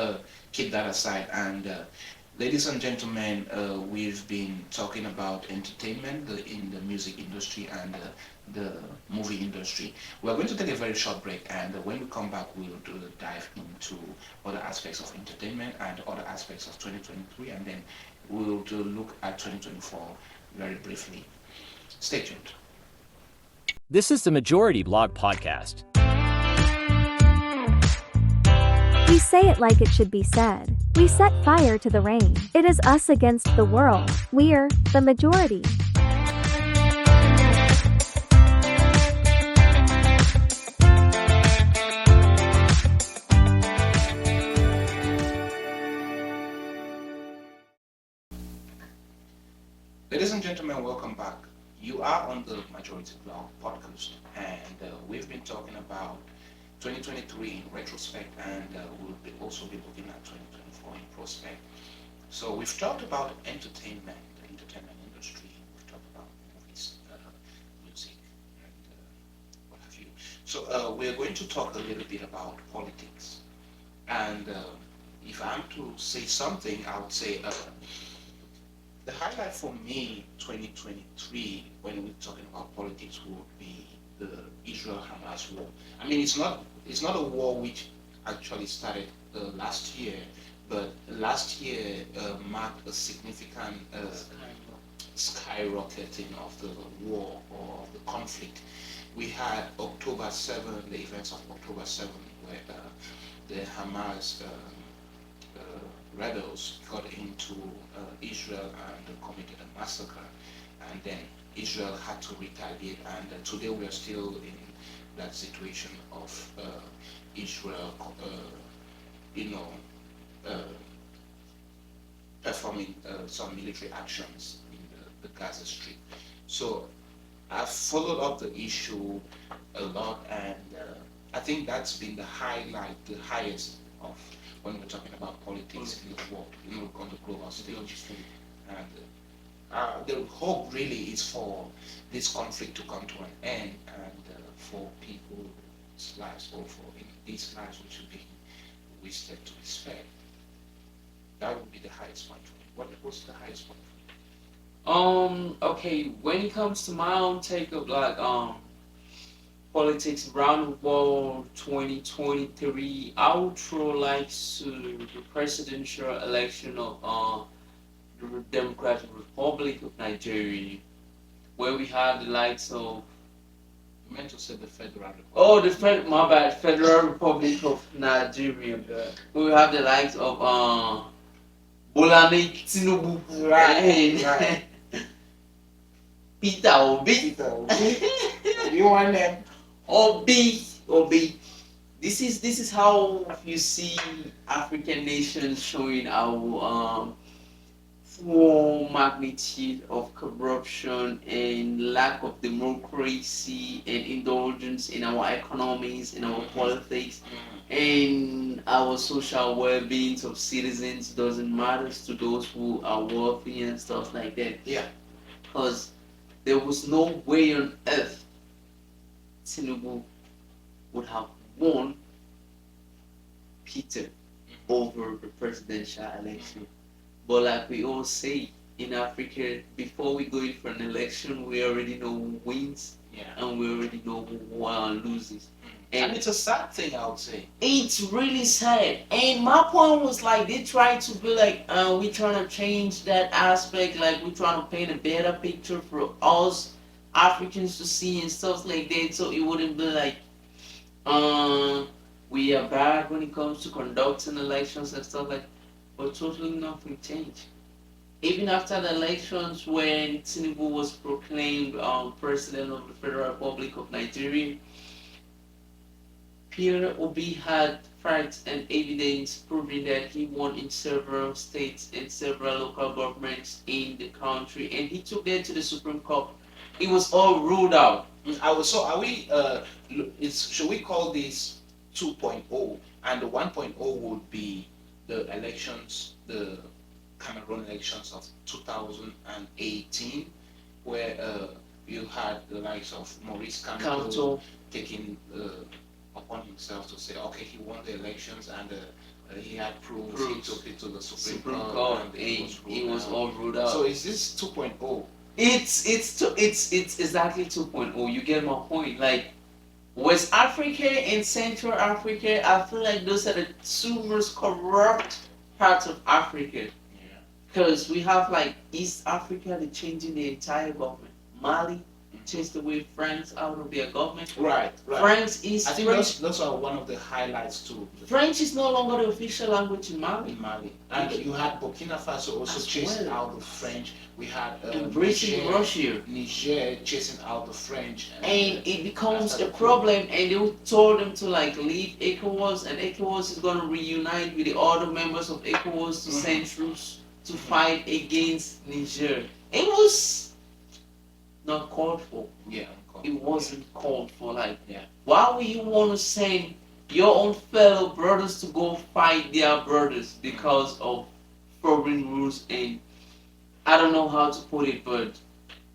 keep that aside. And ladies and gentlemen, we've been talking about entertainment in the music industry and the movie industry. We're going to take a very short break, and when we come back, we'll dive into other aspects of entertainment and other aspects of 2023, and then we'll look at 2024 very briefly. Stay tuned. This is the Majority Blog Podcast. We say it like it should be said. We set fire to the rain. It is us against the world. We're the majority. Ladies and gentlemen, welcome back. You are on the Majority Blog podcast, and we've been talking about 2023 in retrospect, and we'll also be looking at 2024 in prospect. So we've talked about entertainment, the entertainment industry. We've talked about movies, music, and what have you. So we're going to talk a little bit about politics. And if I'm to say something, I would say the highlight for me, 2023, when we're talking about politics, would be the Israel-Hamas war. I mean, it's not a war which actually started last year, but last year marked a significant skyrocketing of the war or the conflict. We had October 7, the events of October 7, where the Hamas rebels got into Israel and committed a massacre, and then Israel had to retaliate. And today we are still in that situation of Israel, you know, uh, performing some military actions in the Gaza Strip. So I've followed up the issue a lot, and I think that's been the highlight, the highest of when we're talking about politics in the world, on the global stage. And the hope really is for this conflict to come to an end, and for people's lives, or for these lives which are being wasted to respect. That would be the highest point for me. What was the highest point for Okay, when it comes to my own take of politics around the world 2023, I would throw like to the presidential election of the Democratic Republic of Nigeria, where we have the likes of you? Meant to say the Federal Republic. oh my bad, Federal Republic of Nigeria, where we have the likes of Bolani Tinubu Right, and Peter Obi. You want them? Obi. This is how you see African nations showing our full magnitude of corruption and lack of democracy and indulgence in our economies, in our politics, and our social well-being of citizens doesn't matter to those who are wealthy and stuff like that. Yeah. Because there was no way on earth Tinubu would have won Peter over the presidential election. But like we all say in Africa, before we go in for an election, we already know who wins, Yeah. and we already know who loses. And it's a sad thing, I would say. It's really sad. And my point was like they try to be like, we trying to change that aspect, like we trying to paint a better picture for us Africans to see and stuff like that, so it wouldn't be like we are bad when it comes to conducting elections and stuff like, but totally nothing changed. Even after the elections, when Tinubu was proclaimed president of the Federal Republic of Nigeria, Pierre Obi had facts and evidence proving that he won in several states and several local governments in the country, and he took that to the Supreme Court. It was all ruled out. So are we? It's should we call this 2.0, and the 1.0 would be the elections, the Cameroon elections of 2018, where you had the likes of Maurice Kamto Council. taking upon himself to say, okay, he won the elections and he had proofs. He Proofs. took it to the Supreme Supreme Court, Court, and it was out. all ruled out. So is this 2.0? It's exactly 2.0. You get my point. Like West Africa and Central Africa, I feel like those are the two most corrupt parts of Africa. Yeah. Because we have like East Africa, they're changing the entire government. Mali chased away France out of their government. Right, right. France is I think French. those are one of the highlights too. French is no longer the official language in Mali. In Mali, and you had Burkina Faso also As chasing well. out the French. We had Embracing Russia. Niger chasing out the French, And it becomes after a the coup. problem, and they told them to like leave ECOWAS, and ECOWAS is going to reunite with the other members of ECOWAS to send troops to fight against Niger. It was not called for. Yeah, It wasn't called for. Like, Yeah. why would you want to send your own fellow brothers to go fight their brothers because of foreign rules? And I don't know how to put it, but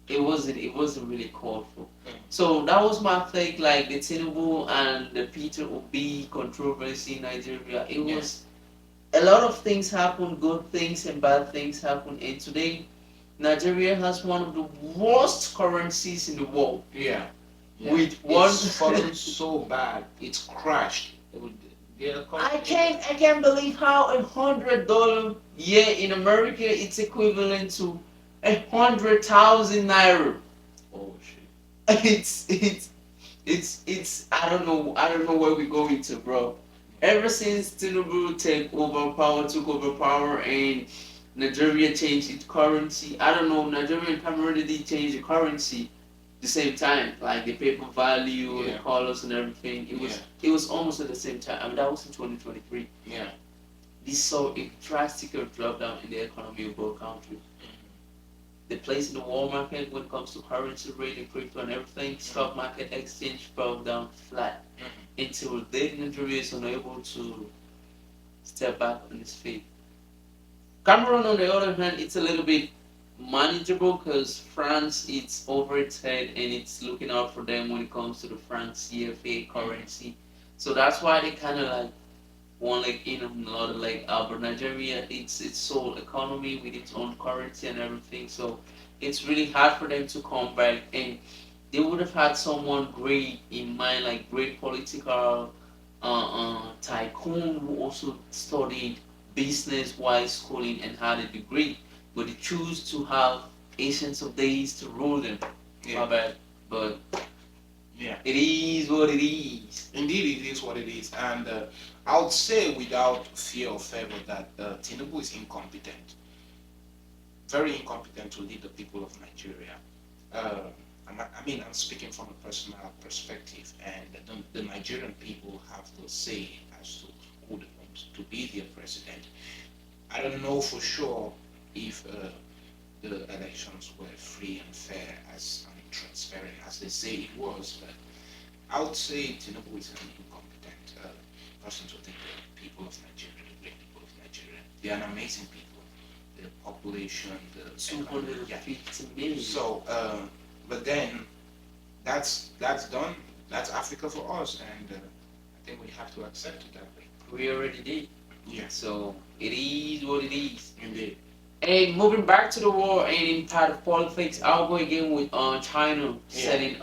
it wasn't really called for. So that was my take, like the Tinubu and the Peter Obi controversy in Nigeria. It Yeah. was a lot of things happen, good things and bad things happen, and today Nigeria has one of the worst currencies in the world. Yeah. With one It's fallen so bad, it's crashed. I can't believe how $100 in America it's equivalent to 100,000 naira. Oh shit. It's I don't know where we're going to, bro. Ever since Tinubu took over power and Nigeria changed its currency, I don't know, Nigeria and Cameroon did change the currency the same time, like the paper value, the Yeah. colors and everything. It was almost at the same time. I mean that was in 2023. Yeah. This saw a drastic drop down in the economy of both countries. The place in the world market when it comes to currency rate and crypto and everything, stock market exchange fell down flat until then Nigeria is unable to step back on its feet. Cameroon, on the other hand, it's a little bit manageable because France it's over its head and it's looking out for them when it comes to the France CFA currency. So that's why they kind of like one leg in and another leg out. But Nigeria, it's its sole economy with its own currency and everything. So it's really hard for them to come back. And they would have had someone great in mind, like great political tycoon who also studied business while schooling and had a degree. But they choose to have Asians of days to rule them. My bad. But Yeah. it is what it is. Indeed, it is what it is, and I would say without fear or favor that Tinubu is incompetent, very incompetent to lead the people of Nigeria. I'm speaking from a personal perspective, and the Nigerian people have to say as to who they want to be their president. I don't know for sure if the elections were free and fair as and transparent as they say it was, but I would say Tinubu is an incompetent person to lead the people of Nigeria, the great people of Nigeria. They are an amazing people. The population, the economy, yeah. 250 million. So, but then that's done. That's Africa for us, and I think we have to accept it that way. We already did. Yeah, So it is what it is. indeed. And moving back to the war and in part of politics, I'll go again with China setting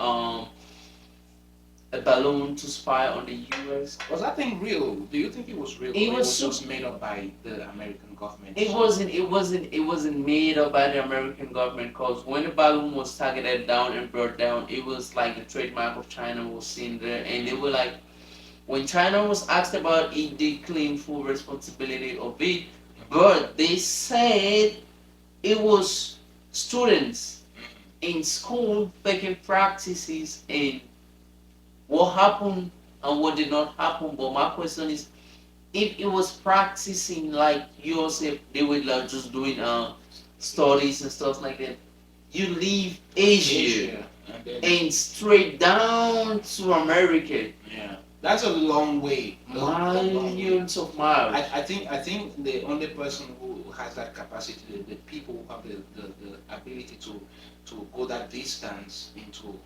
a balloon to spy on the U.S. Was that thing real? Do you think it was real? It or was just made up by the American government. It wasn't made up by the American government because when the balloon was targeted down and brought down, it was like the trademark of China was seen there, and they were like, when China was asked about it, they claimed full responsibility of it, but they said it was students in school making practices and what happened and what did not happen. But my question is, if it was practicing like yourself, they were like just doing studies and stuff like that. You leave Asia Asia, and then and straight down to America, yeah, that's a long way. A long way. millions of miles. I think the only person who has that capacity, the people who have the ability to go that distance into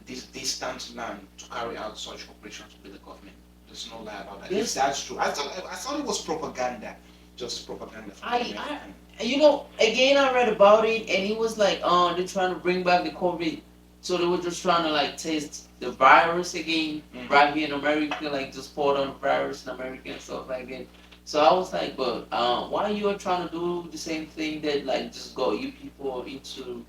this distant land to carry out such operations with the government. There's no lie about that. If Yes. that's true, I thought it was propaganda, just propaganda for the American. Again, I read about it, and it was like, they're trying to bring back the COVID, so they were just trying to like test the virus again Mhm. right here in America, like just pour on the virus in America and stuff like that. So I was like, but why you are trying to do the same thing that like just got you people into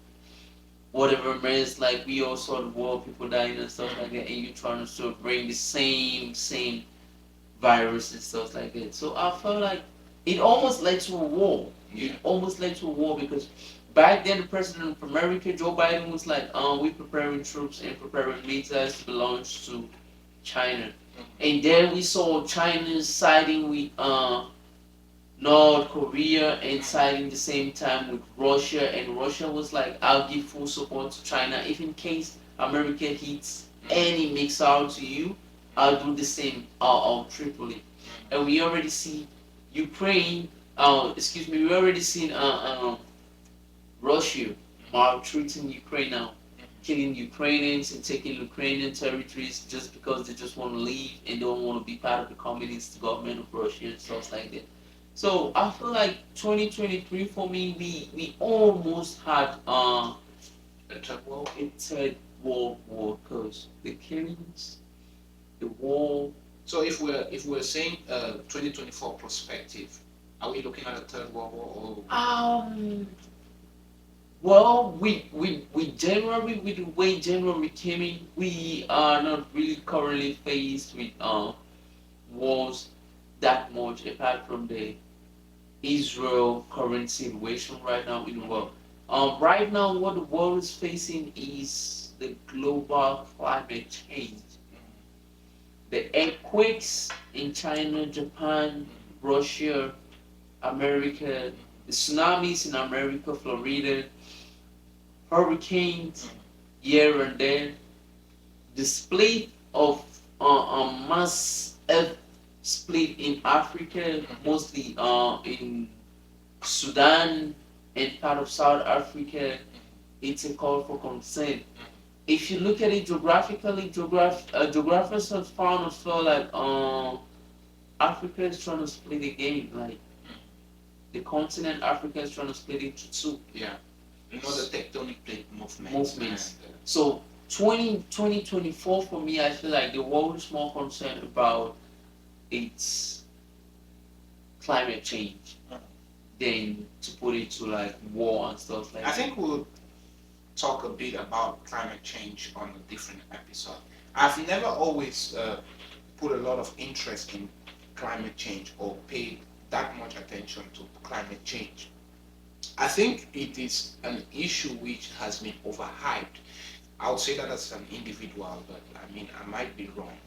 whatever mess, like we all saw the war, people dying and stuff like that, and you trying to sort of bring the same virus and stuff like that. So I felt like it almost led to a war. Yeah. It almost led to a war because back then the president of America, Joe Biden, was like, we preparing troops and preparing missiles to launch to China. And then we saw China siding with North Korea and siding the same time with Russia, and Russia was like, I'll give full support to China if in case America hits any missile to you, I'll do the same. I'll triple it. And we already see Ukraine. Excuse me. We already seen Russia maltreating Ukraine now, killing Ukrainians and taking Ukrainian territories just because they just want to leave and don't want to be part of the communist government of Russia and stuff like that. So I feel like 2023 for me, we almost had A third world. a third world war because the killings, the war. So if we're saying 2024 perspective, are we looking at a third world war or Well, we generally, with the way generally came in, we are not really currently faced with wars that much apart from the Israel current situation right now in the world. Right now, what the world is facing is the global climate change. The earthquakes in China, Japan, Russia, America, the tsunamis in America, Florida, hurricanes here and there, the split of mass earth split in Africa, mostly in Sudan and part of South Africa. It's a call for concern. If you look at it geographically, geographers have found as well like Africa is trying to split again, like the continent Africa is trying to split into two. yeah, the tectonic plate Movements. And, So 2024 for me, I feel like the world is more concerned about its climate change than to put it to like war and stuff like I that. think we'll talk a bit about climate change on a different episode. I've never always put a lot of interest in climate change or paid that much attention to climate change. I think it is an issue which has been overhyped. I would say that as an individual, but I mean, I might be wrong.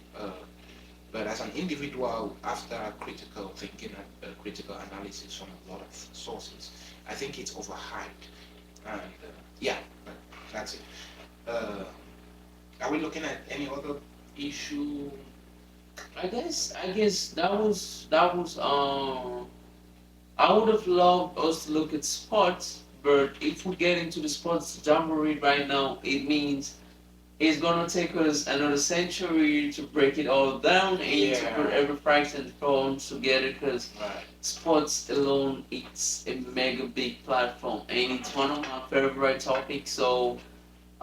But as an individual, after critical thinking and critical analysis from a lot of sources, I think it's overhyped. And yeah, but that's it. Are we looking at any other issue? I guess that was I would have loved us to look at sports, but if we get into the sports jamboree right now, it means it's gonna take us another century to break it all down and to put Yeah. every fraction and thrown together because Right. sports alone it's a mega big platform and it's one of my favorite topics. So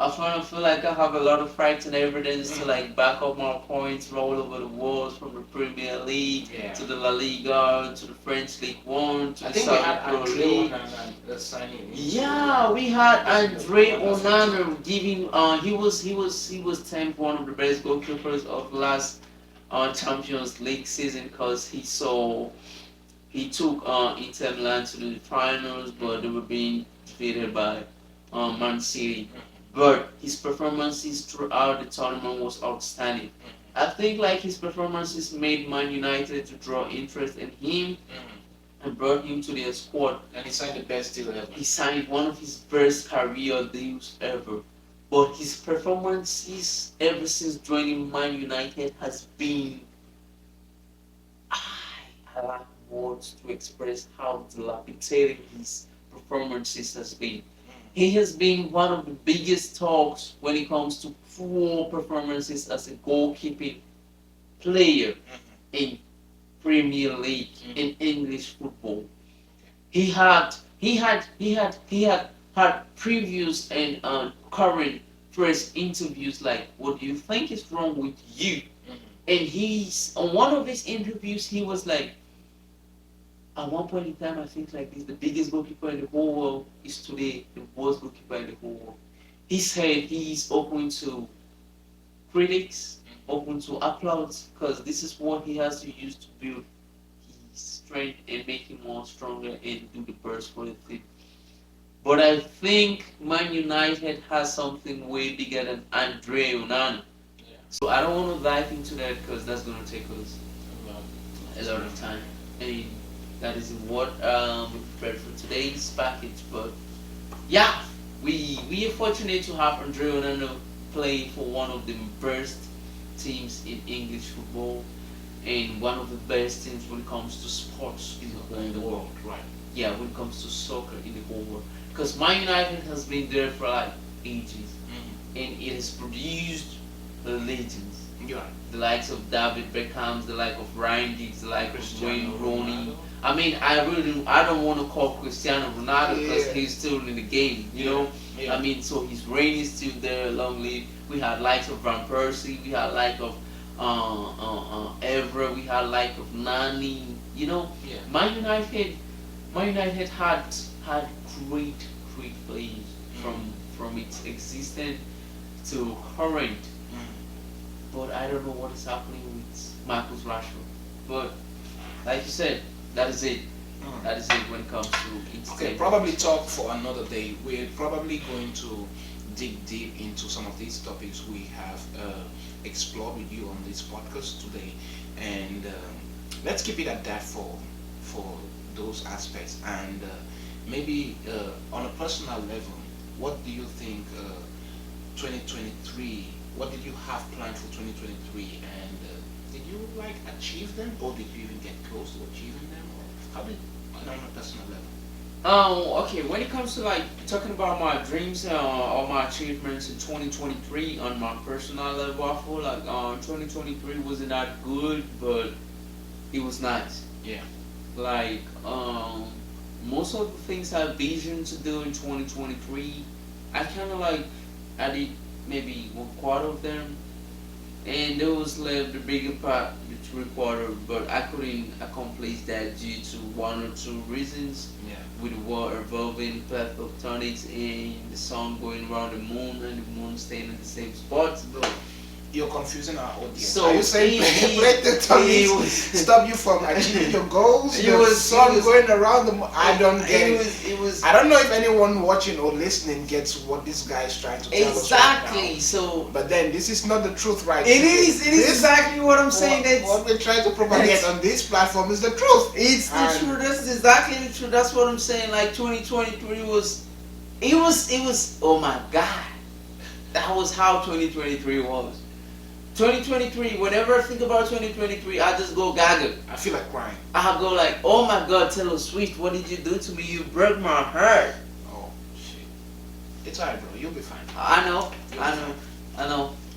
I feel like I have a lot of facts and evidence to like back up my points all over the world, from the Premier League Yeah. to the La Liga to the French League One to I the think we Saudi had Pro Andre League. Onana signing. Yeah, we had Andre Onana giving. He was 10th one of the best goalkeepers of last Champions League season because he saw He took Inter Milan to the finals, but they were being defeated by Man City. But his performances throughout the tournament was outstanding. I think like his performances made Man United to draw interest in him and brought him to their squad. And he signed the best deal ever. He signed one of his best career deals ever. But his performances ever since joining Man United has been, I lack words to express how dilapidating his performances has been. He has been one of the biggest talks when it comes to poor performances as a goalkeeping player in Premier League in English football. He had previous and current press interviews like, "What do you think is wrong with you?" And he's on one of his interviews, he was like, "At one point in time, I think like this, the biggest goalkeeper in the whole world is today the worst goalkeeper in the whole world." He said he's open to critics, open to applause, because this is what he has to use to build his strength and make him more stronger and do the best for the team. But I think Man United has something way bigger than Andre Onana. Yeah. So I don't want to dive into that because that's going to take us a lot of time. And that is what we prepared for today's package. But yeah, we are fortunate to have Andre Onana playing for one of the best teams in English football and one of the best teams when it comes to sports in the whole world. Right. Yeah, when it comes to soccer in the whole world. Because Man United has been there for like ages and it has produced legends. Yeah. The likes of David Beckham, the like of Ryan Giggs, the like of Wayne Rooney. Ronaldo. I mean, I don't want to call Cristiano Ronaldo because Yeah. he's still in the game, you know. Yeah. I mean, so his reign is still there. Long live. We had likes of Van Persie. We had like of Evra. We had like of Nani. You know, Yeah. Man United had great players from its existence to current. But I don't know what is happening with Marcus Rashford. But like you said, that is it. That is it when it comes to Okay, entertainment. probably talk for another day. We're probably going to dig deep into some of these topics we have explored with you on this podcast today, and let's keep it at that for those aspects. And maybe on a personal level, what do you think 2023? What did you have planned for 2023? And did you like achieve them, or did you even get close to achieving them? Or how did on a personal level? Okay, when it comes to like talking about my dreams or my achievements in 2023 on my personal level, I feel like 2023 wasn't that good, but it was nice. Yeah. Like most of the things I visioned to do in 2023, I kind of like I did maybe one quarter of them, and there was left the bigger part, the 3/4, but I couldn't accomplish that due to one or two reasons. Yeah. With the world revolving, path of tectonics, and the sun going around the moon and the moon staying in the same spot. Bro, you're confusing our audience. So are you saying plate it tectonics was- stop you from achieving your goals? It The was- sun it was- going around the moon. I don't get it. It was I don't know if anyone watching or listening gets what this guy is trying to tell us right exactly. now. So But then this is not the truth, right? it is This- exactly what I'm saying. What we're trying to propagate on this platform is the truth. It's the And- truth. That's exactly the truth. That's what I'm saying. Like 2023 was, it was. Oh my God, that was how 2023 was. 2023. Whenever I think about 2023, I just go gaga. I feel like crying. I go like, oh my God, Taylor Swift, what did you do to me? You broke my heart. Oh shit. It's alright, bro. You'll be fine. I know.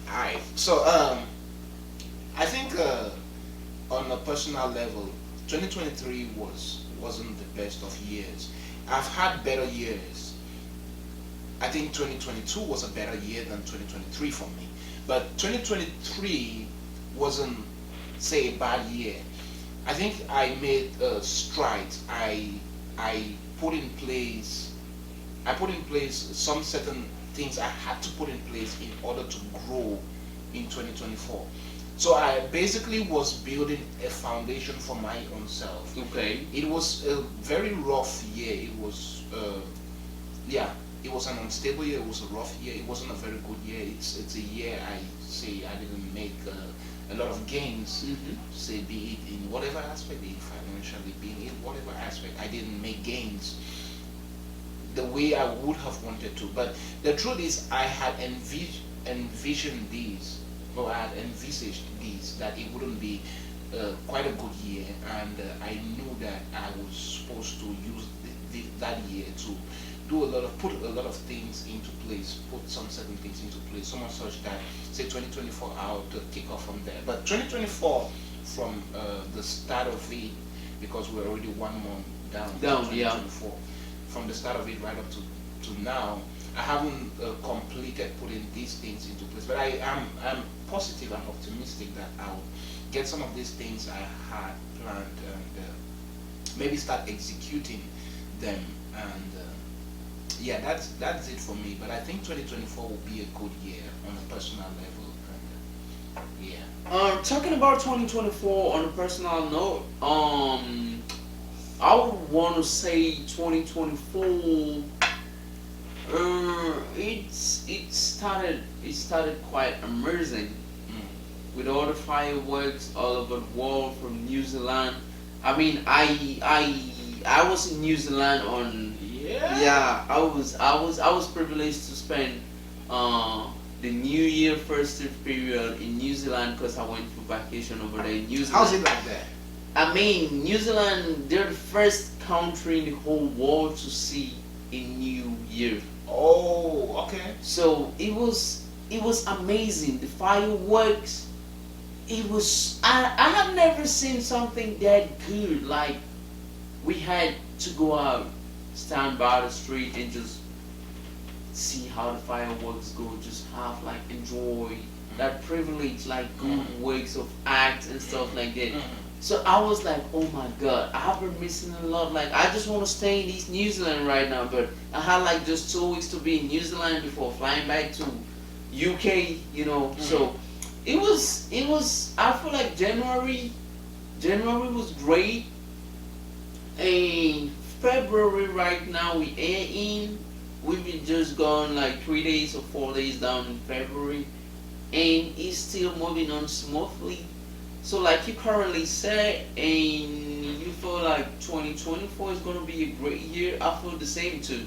Alright. So I think on a personal level, 2023 wasn't the best of years. I've had better years. I think 2022 was a better year than 2023 for me. But 2023 wasn't, say, a bad year. I think I made strides. I put in place some certain things I had to put in place in order to grow in 2024. So I basically was building a foundation for my own self. Okay. It was a very rough year. It was, yeah, it was an unstable year. It was a rough year. It wasn't a very good year. It's a year I say I didn't make a lot of gains. Mm-hmm. Say be it in whatever aspect, be it financially, be it in whatever aspect, I didn't make gains the way I would have wanted to. But the truth is, I had envisioned these, or I had envisaged these, that it wouldn't be quite a good year, and I knew that I was supposed to use that year to put a lot of things into place, put some certain things into place, so much such that, say 2024, I would kick off from there. But 2024, from the start of it, because we're already 1 month down to Yeah. 2024, from the start of it right up to now, I haven't completed putting these things into place. But I'm positive, I'm optimistic that I'll get some of these things I had planned and maybe start executing them. And yeah, that's it for me. But I think 2024 will be a good year on a personal level. And yeah. Talking about 2024 on a personal note, I would want to say 2024. It started quite amazing with all the fireworks all over the world from New Zealand. I mean, I was in New Zealand on, yeah, I was privileged to spend the New Year festive period in New Zealand because I went for vacation over there in New Zealand. How's it like that? I mean, New Zealand, they're the first country in the whole world to see a new year. Oh, okay. So it was amazing. The fireworks, I have never seen something that good. Like, we had to go out, stand by the street and just see how the fireworks go, just have like enjoy that privilege, like good works of acts and stuff like that. So I was like, oh my god, I've been missing a lot. Like, I just want to stay in East New Zealand right now, but I had like just 2 weeks to be in New Zealand before flying back to UK, you know. So it was I feel like January was great. And February right now we've been just gone like 3 days or 4 days down in February, and it's still moving on smoothly. So like you currently said, and you feel like 2024 is gonna be a great year. I feel the same too.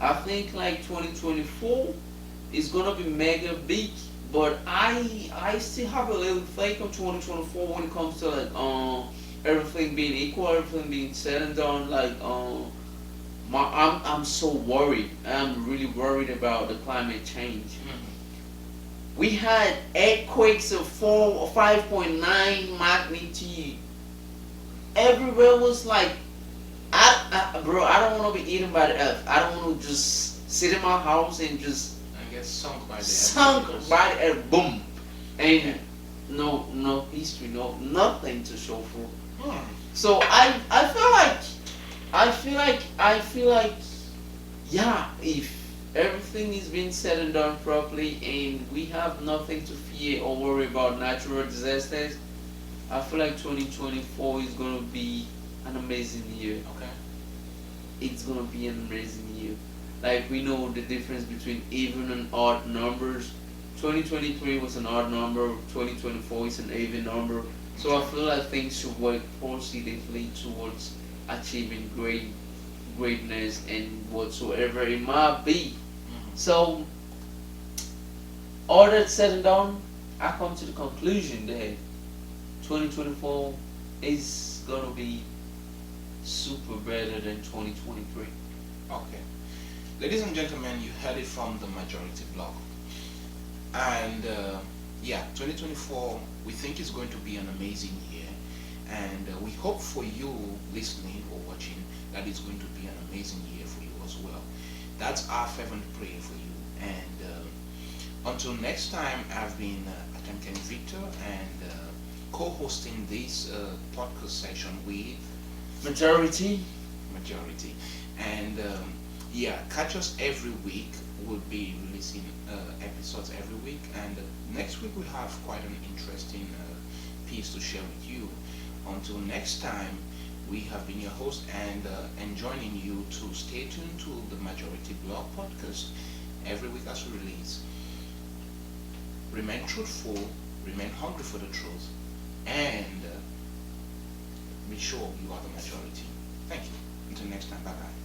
I think like 2024 is gonna be mega big, but I still have a little faith on 2024 when it comes to like everything being equal, everything being said and done. Like I'm so worried. I'm really worried about the climate change. We had earthquakes of 4 or 5.9 magnitude. Everywhere was like, bro, I don't want to be eaten by the earth. I don't want to just sit in my house and just I guess sunk by the sunk earth. by the earth, boom, and no history, no nothing to show for. So I feel like yeah, if everything is being said and done properly and we have nothing to fear or worry about natural disasters, I feel like 2024 is gonna be an amazing year. Okay. It's gonna be an amazing year. Like, we know the difference between even and odd numbers. 2023 was an odd number, 2024 is an even number. So I feel like things should work positively towards achieving greatness and whatsoever it might be. So, all that said and done, I come to the conclusion that 2024 is gonna be super better than 2023. Okay. Ladies and gentlemen, you heard it from the majority blog. And yeah, 2024, we think is going to be an amazing year. And we hope for you listening or watching that it's going to be an amazing year for you as well. That's our fervent prayer for you. And until next time, I've been Atamken Victor and co-hosting this podcast session with Majority. Majority. And Yeah, catch us every week. We'll be releasing episodes every week, and next week we have quite an interesting piece to share with you. Until next time, we have been your host and joining you to stay tuned to the Majority Blog podcast every week as we release. Remain truthful, remain hungry for the truth, and be sure you are the majority. Thank you. Until next time, bye bye.